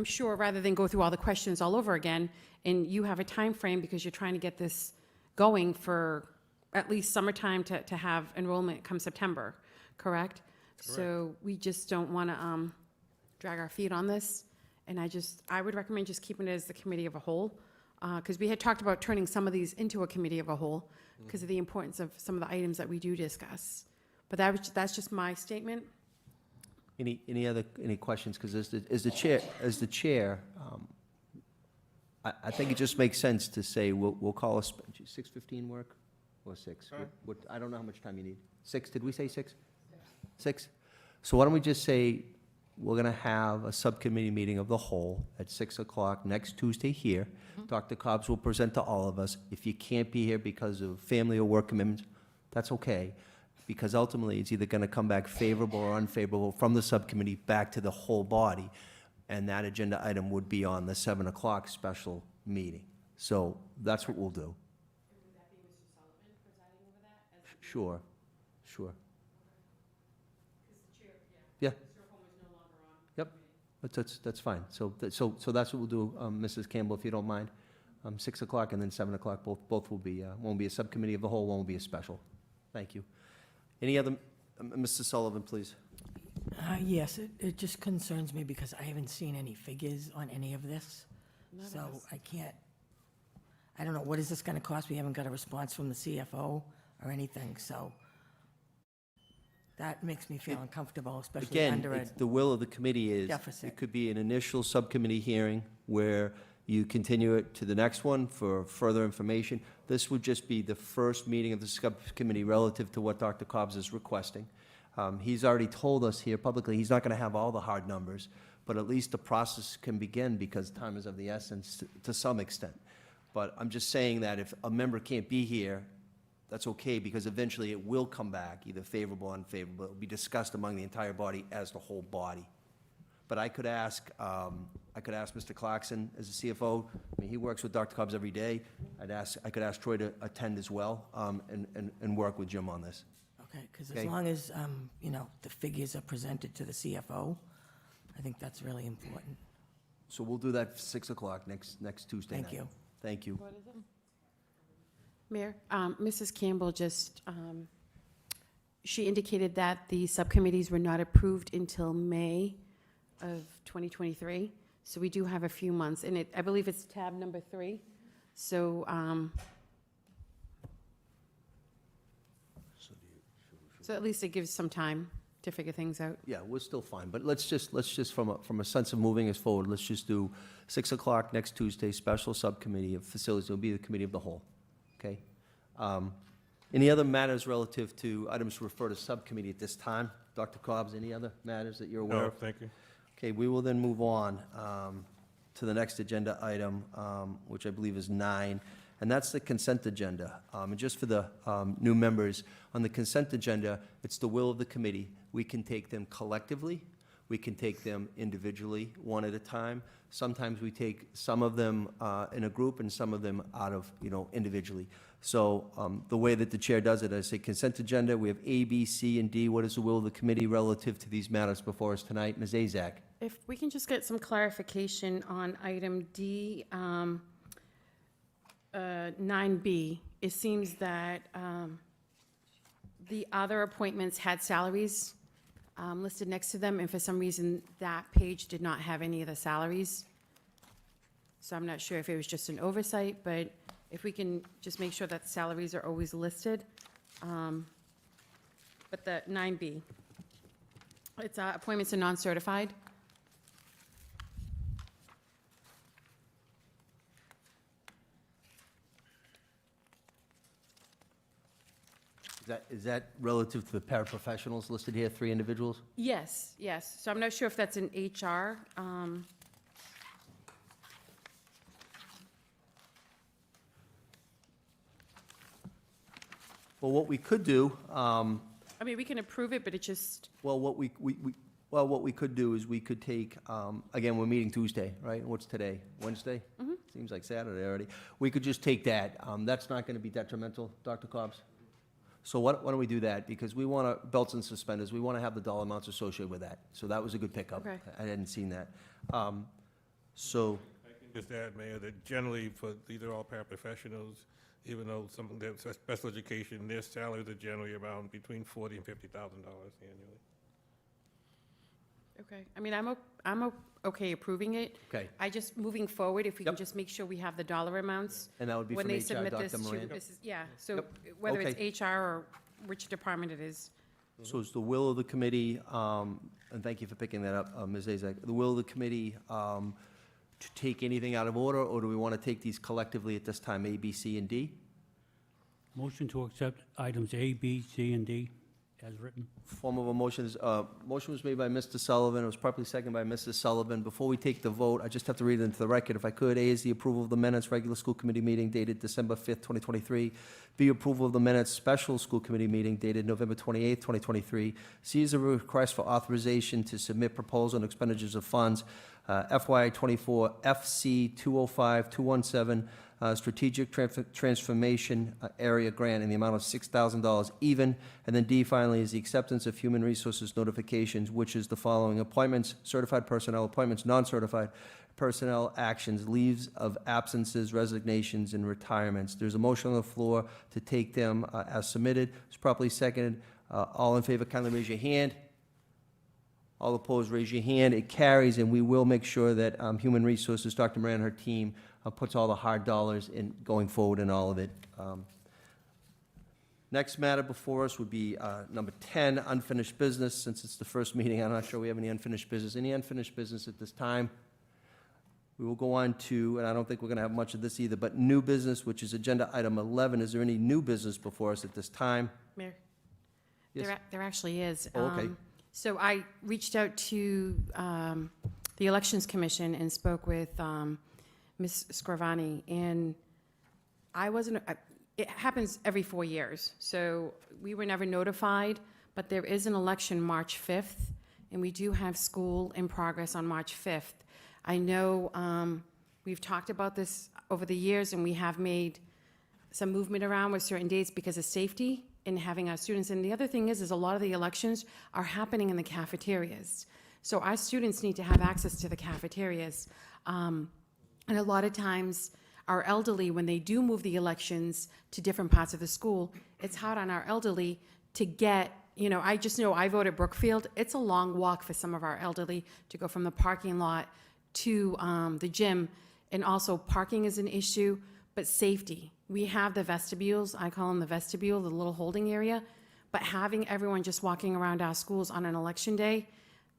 F: sure, rather than go through all the questions all over again, and you have a time frame because you're trying to get this going for at least summertime to have enrollment come September, correct? So we just don't want to drag our feet on this. And I would recommend just keeping it as the committee of a whole, because we had talked about turning some of these into a committee of a whole because of the importance of some of the items that we do discuss. But that's just my statement.
A: Any questions? Because as the chair, I think it just makes sense to say we'll call 6:15 work or 6. What, I don't know how much time you need. 6? Did we say 6? 6. So why don't we just say we're going to have a subcommittee meeting of the whole at 6 o'clock next Tuesday here. Dr. Cobbs will present to all of us. If you can't be here because of family or work commitments, that's okay, because ultimately it's either going to come back favorable or unfavorable from the subcommittee back to the whole body, and that agenda item would be on the 7 o'clock special meeting. So that's what we'll do.
F: Would that be Mr. Sullivan presiding over that?
A: Sure.
F: Because the chair,
A: Yeah.
F: Mr. Holm is no longer on.
A: Yep, that's fine. So that's what we'll do, Mrs. Campbell, if you don't mind. 6 o'clock and then 7 o'clock, both will be, one will be a subcommittee of the whole, one will be a special. Thank you. Any other, Mr. Sullivan, please?
J: Yes, it just concerns me because I haven't seen any figures on any of this. So I don't know, what is this going to cost? We haven't got a response from the CFO or anything, so that makes me feel uncomfortable, especially
A: Again,
J: under a
A: the will of the committee is,
J: deficit.
A: it could be an initial subcommittee hearing where you continue it to the next one for further information. This would just be the first meeting of the subcommittee relative to what Dr. Cobbs is requesting. He's already told us here publicly he's not going to have all the hard numbers, but at least the process can begin because time is of the essence to some extent. But I'm just saying that if a member can't be here, that's okay, because eventually it will come back, either favorable or unfavorable. It will be discussed among the entire body as the whole body. But I could ask Mr. Clarkson as the CFO. I mean, he works with Dr. Cobbs every day. I could ask Troy to attend as well, and work with Jim on this.
J: Okay, because
A: Okay.
J: as long as, you know, the figures are presented to the CFO, I think that's really important.
A: So we'll do that 6 o'clock next Tuesday night.
J: Thank you.
A: Thank you.
F: Mayor, Mrs. Campbell just, she indicated that the subcommittees were not approved until May of 2023. So we do have a few months, and I believe it's tab number 3. So, so at least it gives some time to figure things out.
A: Yeah, we're still fine, but let's just from a sense of moving us forward, let's just do 6 o'clock next Tuesday, special subcommittee of facilities. It'll be the committee of the whole, okay? Any other matters relative to items to refer to subcommittee at this time? Dr. Cobbs, any other matters that you're aware
M: No,
A: of?
M: thank you.
A: Okay, we will then move on to the next agenda item, which I believe is 9, and that's the consent agenda. And just for the new members, on the consent agenda, it's the will of the committee. We can take them collectively. We can take them individually, one at a time. Sometimes we take some of them in a group and some of them out of, individually. So the way that the chair does it, I say consent agenda, we have A, B, C, and D. What is the will of the committee relative to these matters before us tonight? Ms. Azak?
F: If we can just get some clarification on item D, 9B, it seems that the other appointments had salaries listed next to them, and for some reason, that page did not have any of the salaries. So I'm not sure if it was just an oversight, but if we can just make sure that the salaries are always listed. But the 9B, it's appointments to non-certified.
A: Is that relative to the paraprofessionals listed here, 3 individuals?
F: Yes, yes. So I'm not sure if that's an HR.
A: Well, what we could do,
F: I mean, we can approve it, but it just,
A: what we could do is we could take, again, we're meeting Tuesday, right? What's today? Wednesday? Seems like Saturday already. We could just take that. That's not going to be detrimental, Dr. Cobbs? So why don't we do that? Because we want to, belts and suspenders, we want to have the dollar amounts associated with that. So that was a good pickup.
F: Okay.
A: I hadn't seen that. So,
M: I can just add, Mayor, that generally for, these are all paraprofessionals, even though some of them have special education, their salaries are generally around between $40,000 and $50,000 annually.
F: okay. I mean, I'm okay approving it.
A: okay.
F: I just, moving forward, if we can
A: Yep.
F: just make sure we have the dollar amounts.
A: And that would be
F: When
A: from
F: they
A: HR,
F: submit this
A: Dr.
F: to,
A: Moran?
F: yeah, so
A: Yep.
F: whether
A: Okay.
F: it's HR or which department it is.
A: So it's the will of the committee, and thank you for picking that up, Ms. Azak, the will of the committee to take anything out of order, or do we want to take these collectively at this time, A, B, C, and D?
I: Motion to accept items A, B, C, and D as written.
A: Form of a motion is, motion was made by Mr. Sullivan, it was properly seconded by Mrs. Sullivan. Before we take the vote, I just have to read it into the record, if I could. A is the approval of the minutes, regular school committee meeting dated December 5th, 2023. B, approval of the minutes, special school committee meeting dated November 28th, 2023. C is a request for authorization to submit proposal and expenditures of funds, FY '24 FC 205-217, strategic transformation area grant in the amount of $6,000 even. And then D finally is the acceptance of human resources notifications, which is the following: appointments, certified personnel, appointments, non-certified personnel, actions, leaves of absences, resignations, and retirements. There's a motion on the floor to take them as submitted. It's properly seconded. All in favor, kindly raise your hand. All opposed, raise your hand. It carries, and we will make sure that Human Resources, Dr. Moran and her team, puts all the hard dollars in going forward in all of it. Next matter before us would be number 10, unfinished business. Since it's the first meeting, I'm not sure we have any unfinished business. Any unfinished business at this time? We will go on to, and I don't think we're going to have much of this either, but new business, which is agenda item 11. Is there any new business before us at this time?
F: Mayor?
A: Yes.
F: There actually is.
A: Oh, okay.
F: So I reached out to the Elections Commission and spoke with Ms. Scrivani, and it happens every 4 years, so we were never notified, but there is an election March 5th, and we do have school in progress on March 5th. I know we've talked about this over the years, and we have made some movement around with certain dates because of safety and having our students. And the other thing is a lot of the elections are happening in the cafeterias. So our students need to have access to the cafeterias. And a lot of times, our elderly, when they do move the elections to different parts of the school, it's hard on our elderly to get, I just know I vote at Brookfield. It's a long walk for some of our elderly to go from the parking lot to the gym. And also parking is an issue, but safety. We have the vestibules, I call them the vestibule, the little holding area, but having everyone just walking around our schools on an election day,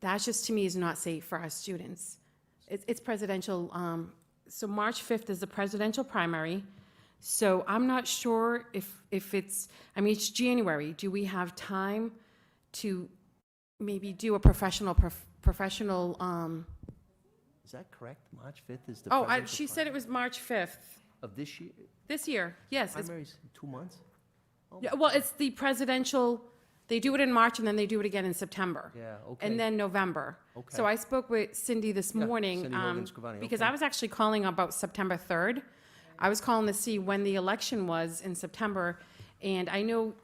F: that just to me is not safe for our students. It's presidential, so March 5th is the presidential primary, so I'm not sure if it's, it's January. Do we have time to maybe do a professional,
A: Is that correct? March 5th is the
F: oh,
A: presidential
F: she said it was March 5th.
A: of this year?
F: This year, yes.
A: Primaries in 2 months?
F: Yeah, well, it's the presidential, they do it in March and then they do it again in September.
A: Yeah, okay.
F: And then November.
A: Okay.
F: So I spoke with Cindy this
A: Yeah,
F: morning,
A: Cindy Hogan-Scrivani,
F: because
A: okay.
F: I was actually calling about September 3rd. I was calling to see when the election was in September. And I know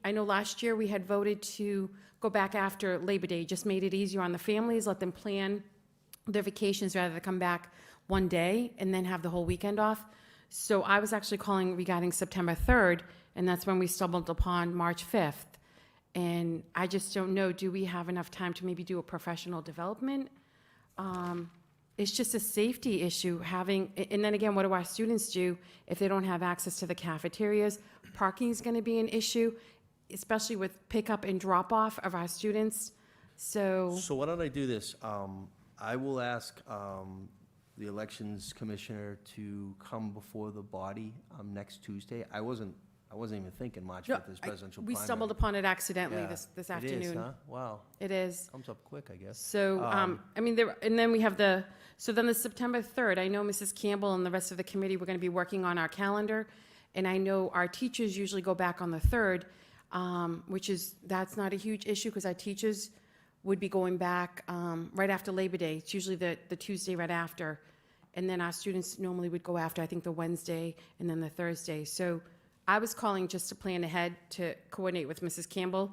F: last year we had voted to go back after Labor Day, just made it easier on the families, let them plan their vacations rather than come back one day and then have the whole weekend off. So I was actually calling regarding September 3rd, and that's when we stumbled upon March 5th. And I just don't know, do we have enough time to maybe do a professional development? It's just a safety issue having, and then again, what do our students do if they don't have access to the cafeterias? Parking is going to be an issue, especially with pickup and drop off of our students. So
A: why don't I do this? I will ask the Elections Commissioner to come before the body next Tuesday. I wasn't even thinking March 5th is presidential
F: we
A: primary.
F: stumbled upon it accidentally
A: Yeah,
F: this afternoon.
A: It is, huh? Wow.
F: It is.
A: Comes up quick, I guess.
F: So, and then we have so then the September 3rd, I know Mrs. Campbell and the rest of the committee, we're going to be working on our calendar. And I know our teachers usually go back on the 3rd, that's not a huge issue because our teachers would be going back right after Labor Day. It's usually the Tuesday right after. And then our students normally would go after, I think, the Wednesday and then the Thursday. So I was calling just to plan ahead to coordinate with Mrs. Campbell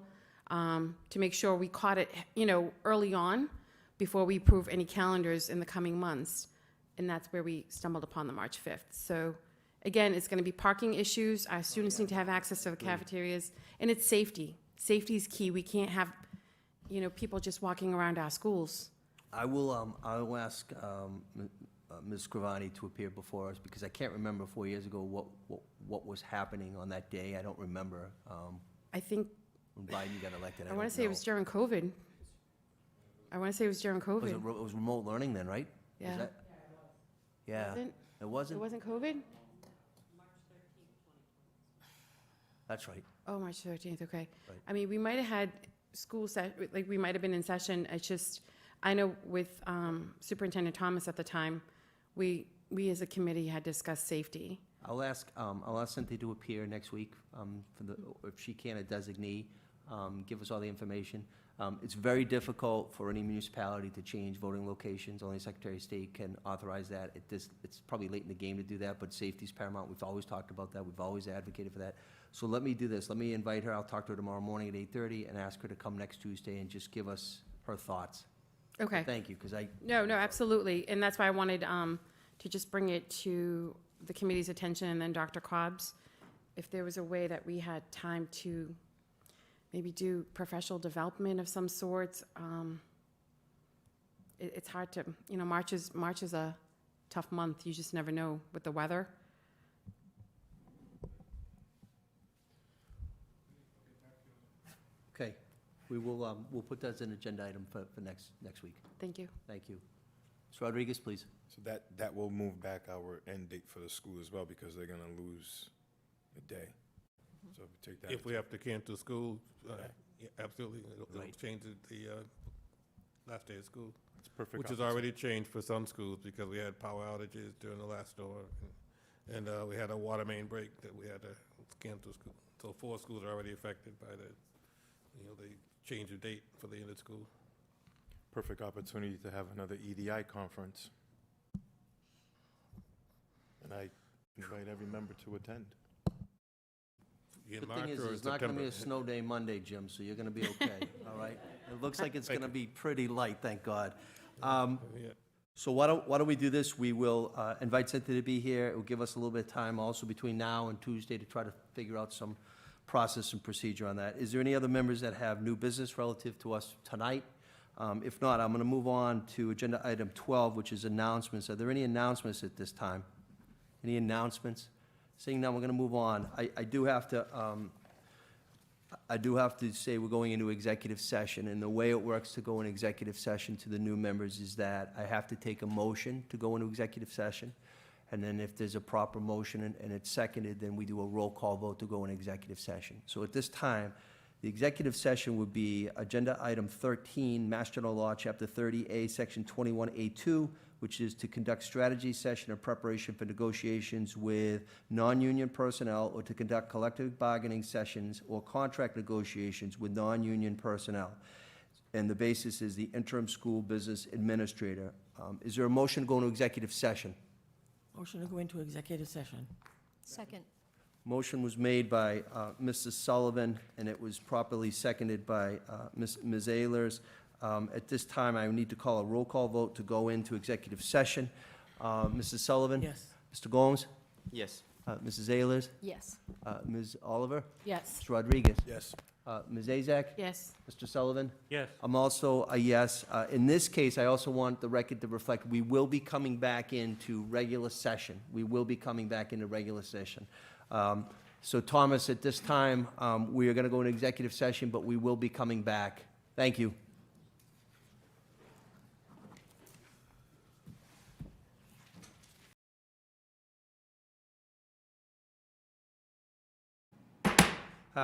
F: to make sure we caught it, early on before we approve any calendars in the coming months. And that's where we stumbled upon the March 5th. So again, it's going to be parking issues. Our students need to have access to the cafeterias. And it's safety. Safety is key. We can't have, people just walking around our schools.
A: I will ask Ms. Scrivani to appear before us, because I can't remember 4 years ago what was happening on that day. I don't remember
F: I think,
A: when Biden got elected.
F: I want to say it was during COVID.
A: Was it was remote learning then, right? Was
F: Yeah.
A: that- Yeah.
F: Wasn't-
A: It
F: It
A: wasn't?
F: wasn't COVID?
A: That's right.
F: Oh, March 13th, okay.
A: Right.
F: I mean, we might have had we might have been in session. It's just, I know with Superintendent Thomas at the time, we as a committee had discussed safety.
A: I'll ask Cynthia to appear next week, if she can, a designee, give us all the information. It's very difficult for any municipality to change voting locations. Only Secretary of State can authorize that. It's probably late in the game to do that, but safety's paramount. We've always talked about that. We've always advocated for that. So let me do this. Let me invite her. I'll talk to her tomorrow morning at 8:30 and ask her to come next Tuesday and just give us her thoughts.
F: Okay.
A: Thank you, because
F: No, absolutely. And that's why I wanted to just bring it to the committee's attention, and then Dr. Cobb's, if there was a way that we had time to maybe do professional development of some sorts. It's hard to, March is a tough month. You just never know with the weather.
A: Okay, we'll put that as an agenda item for next week.
F: Thank you.
A: Thank you. Ms. Rodriguez, please.
H: So that will move back our end date for the school as well, because they're gonna lose a day. So if we take that.
M: If we have to cancel school,
H: Right.
M: yeah, absolutely, it'll
A: Right.
M: change the last day of school.
H: It's perfect.
M: which has already changed for some schools because we had power outages during the last storm. And we had a water main break that we had to cancel school. So 4 schools are already affected by the change of date for the end of school.
H: Perfect opportunity to have another EDI conference. And I invite every member to attend.
M: In
A: Good
M: March
A: thing is,
M: or in
A: it's not gonna be a
M: September?
A: snow day Monday, Jim, so you're gonna be okay, all right? It looks like it's gonna be pretty light, thank God.
M: Yeah.
A: So why don't we do this? We will invite Cynthia to be here. It will give us a little bit of time also between now and Tuesday to try to figure out some process and procedure on that. Is there any other members that have new business relative to us tonight? If not, I'm gonna move on to agenda item 12, which is announcements. Are there any announcements at this time? Any announcements? Seeing none, we're gonna move on. I do have to say we're going into executive session, and the way it works to go in executive session to the new members is that I have to take a motion to go into executive session, and then if there's a proper motion and it's seconded, then we do a roll call vote to go in executive session. So at this time, the executive session would be agenda item 13, Mass General Law, Chapter 30A, Section 21A2, which is to conduct strategy session in preparation for negotiations with non-union personnel or to conduct collective bargaining sessions or contract negotiations with non-union personnel. And the basis is the interim school business administrator. Is there a motion to go into executive session?
J: Motion to go into executive session.
L: Second.
A: Motion was made by Mrs. Sullivan, and it was properly seconded by Ms. Ehlers. At this time, I need to call a roll call vote to go into executive session. Mrs. Sullivan?
J: Yes.
A: Mr. Gomes?
N: Yes.
A: Mrs. Ehlers?
L: Yes.
A: Ms. Oliver?
F: Yes.
A: Mr. Rodriguez?
H: Yes.
A: Ms. Azak?
F: Yes.
A: Mr. Sullivan?
I: Yes.
A: I'm also a yes. In this case, I also want the record to reflect, we will be coming back into regular session. We will be coming back into regular session. So Thomas, at this time, we are going to go into executive session, but we will be coming back. Thank you.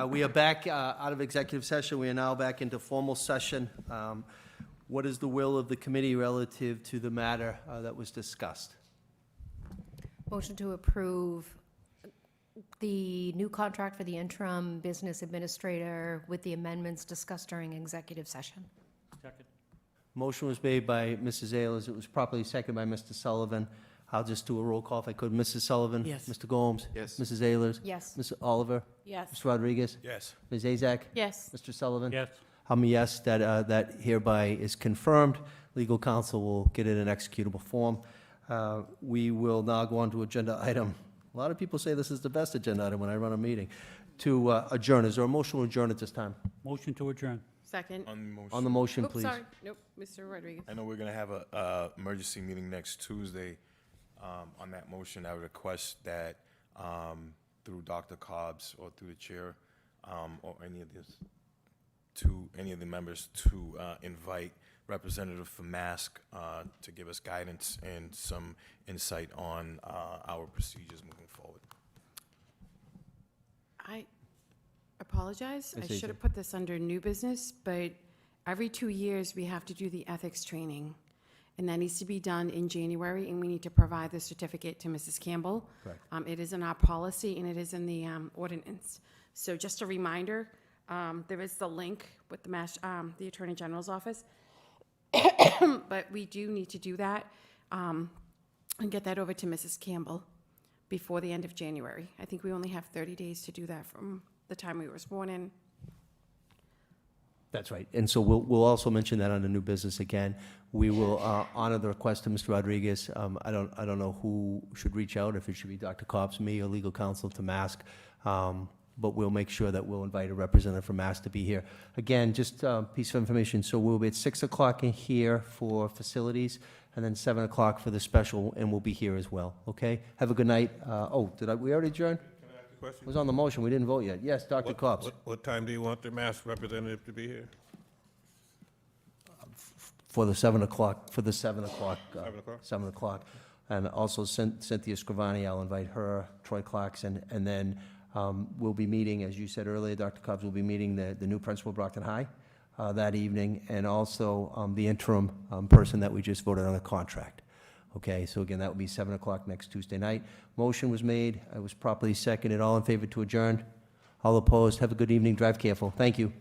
A: We are back out of executive session. We are now back into formal session. What is the will of the committee relative to the matter that was discussed?
L: Motion to approve the new contract for the interim business administrator with the amendments discussed during executive session.
I: Second.
A: Motion was made by Mrs. Ayers. It was properly seconded by Mr. Sullivan. I'll just do a roll call if I could. Mrs. Sullivan?
J: Yes.
A: Mr. Gomes?
N: Yes.
A: Mrs. Ayers?
L: Yes.
A: Mr. Oliver?
F: Yes.
A: Mr. Rodriguez?
H: Yes.
A: Ms. Azak?
F: Yes.
A: Mr. Sullivan?
I: Yes.
A: I'm a yes, that hereby is confirmed. Legal counsel will get it in executable form. We will now go on to agenda item. A lot of people say this is the best agenda item when I run a meeting. To adjourn. Is there a motion to adjourn at this time?
I: Motion to adjourn.
F: Second.
H: On the motion.
A: On the motion,
F: Oops,
A: please.
F: sorry. Nope, Mr. Rodriguez.
H: I know we're gonna have a emergency meeting next Tuesday. On that motion, I would request that through Dr. Cobb's or through the chair, or any of the members to invite Representative from Mask to give us guidance and some insight on our procedures moving forward.
F: I apologize. I
A: Ms.
F: should have
A: Azak.
F: put this under new business, but every 2 years, we have to do the ethics training. And that needs to be done in January, and we need to provide the certificate to Mrs. Campbell.
A: Correct.
F: It is in our policy, and it is in the ordinance. So just a reminder, there is the link with the Attorney General's office. But we do need to do that and get that over to Mrs. Campbell before the end of January. I think we only have 30 days to do that from the time we were sworn in.
A: That's right. And so we'll also mention that on the new business again. We will honor the request of Mr. Rodriguez. I don't know who should reach out, if it should be Dr. Cobb's, me, or legal counsel to Mask. But we'll make sure that we'll invite a representative from Mask to be here. Again, just a piece of information. So we'll be at 6 o'clock in here for facilities, and then 7 o'clock for the special, and we'll be here as well. Okay? Have a good night. We already adjourned?
M: Can I ask a
A: It
M: question?
A: was on the motion. We didn't vote yet. Yes, Dr. Cobb's.
M: What time do you want the Mass representative to be here?
A: For the 7 o'clock, 7 o'clock.
M: 7 o'clock?
A: 7 o'clock. And also Cynthia Scrivani, I'll invite her, Troy Clarkson, and then we'll be meeting, as you said earlier, Dr. Cobbs will be meeting the new principal of Brockton High. that evening, and also the interim person that we just voted on a contract. Okay, so again, that will be 7 o'clock next Tuesday night. Motion was made, it was properly seconded. All in favor to adjourn? All opposed? Have a good evening, drive careful. Thank you.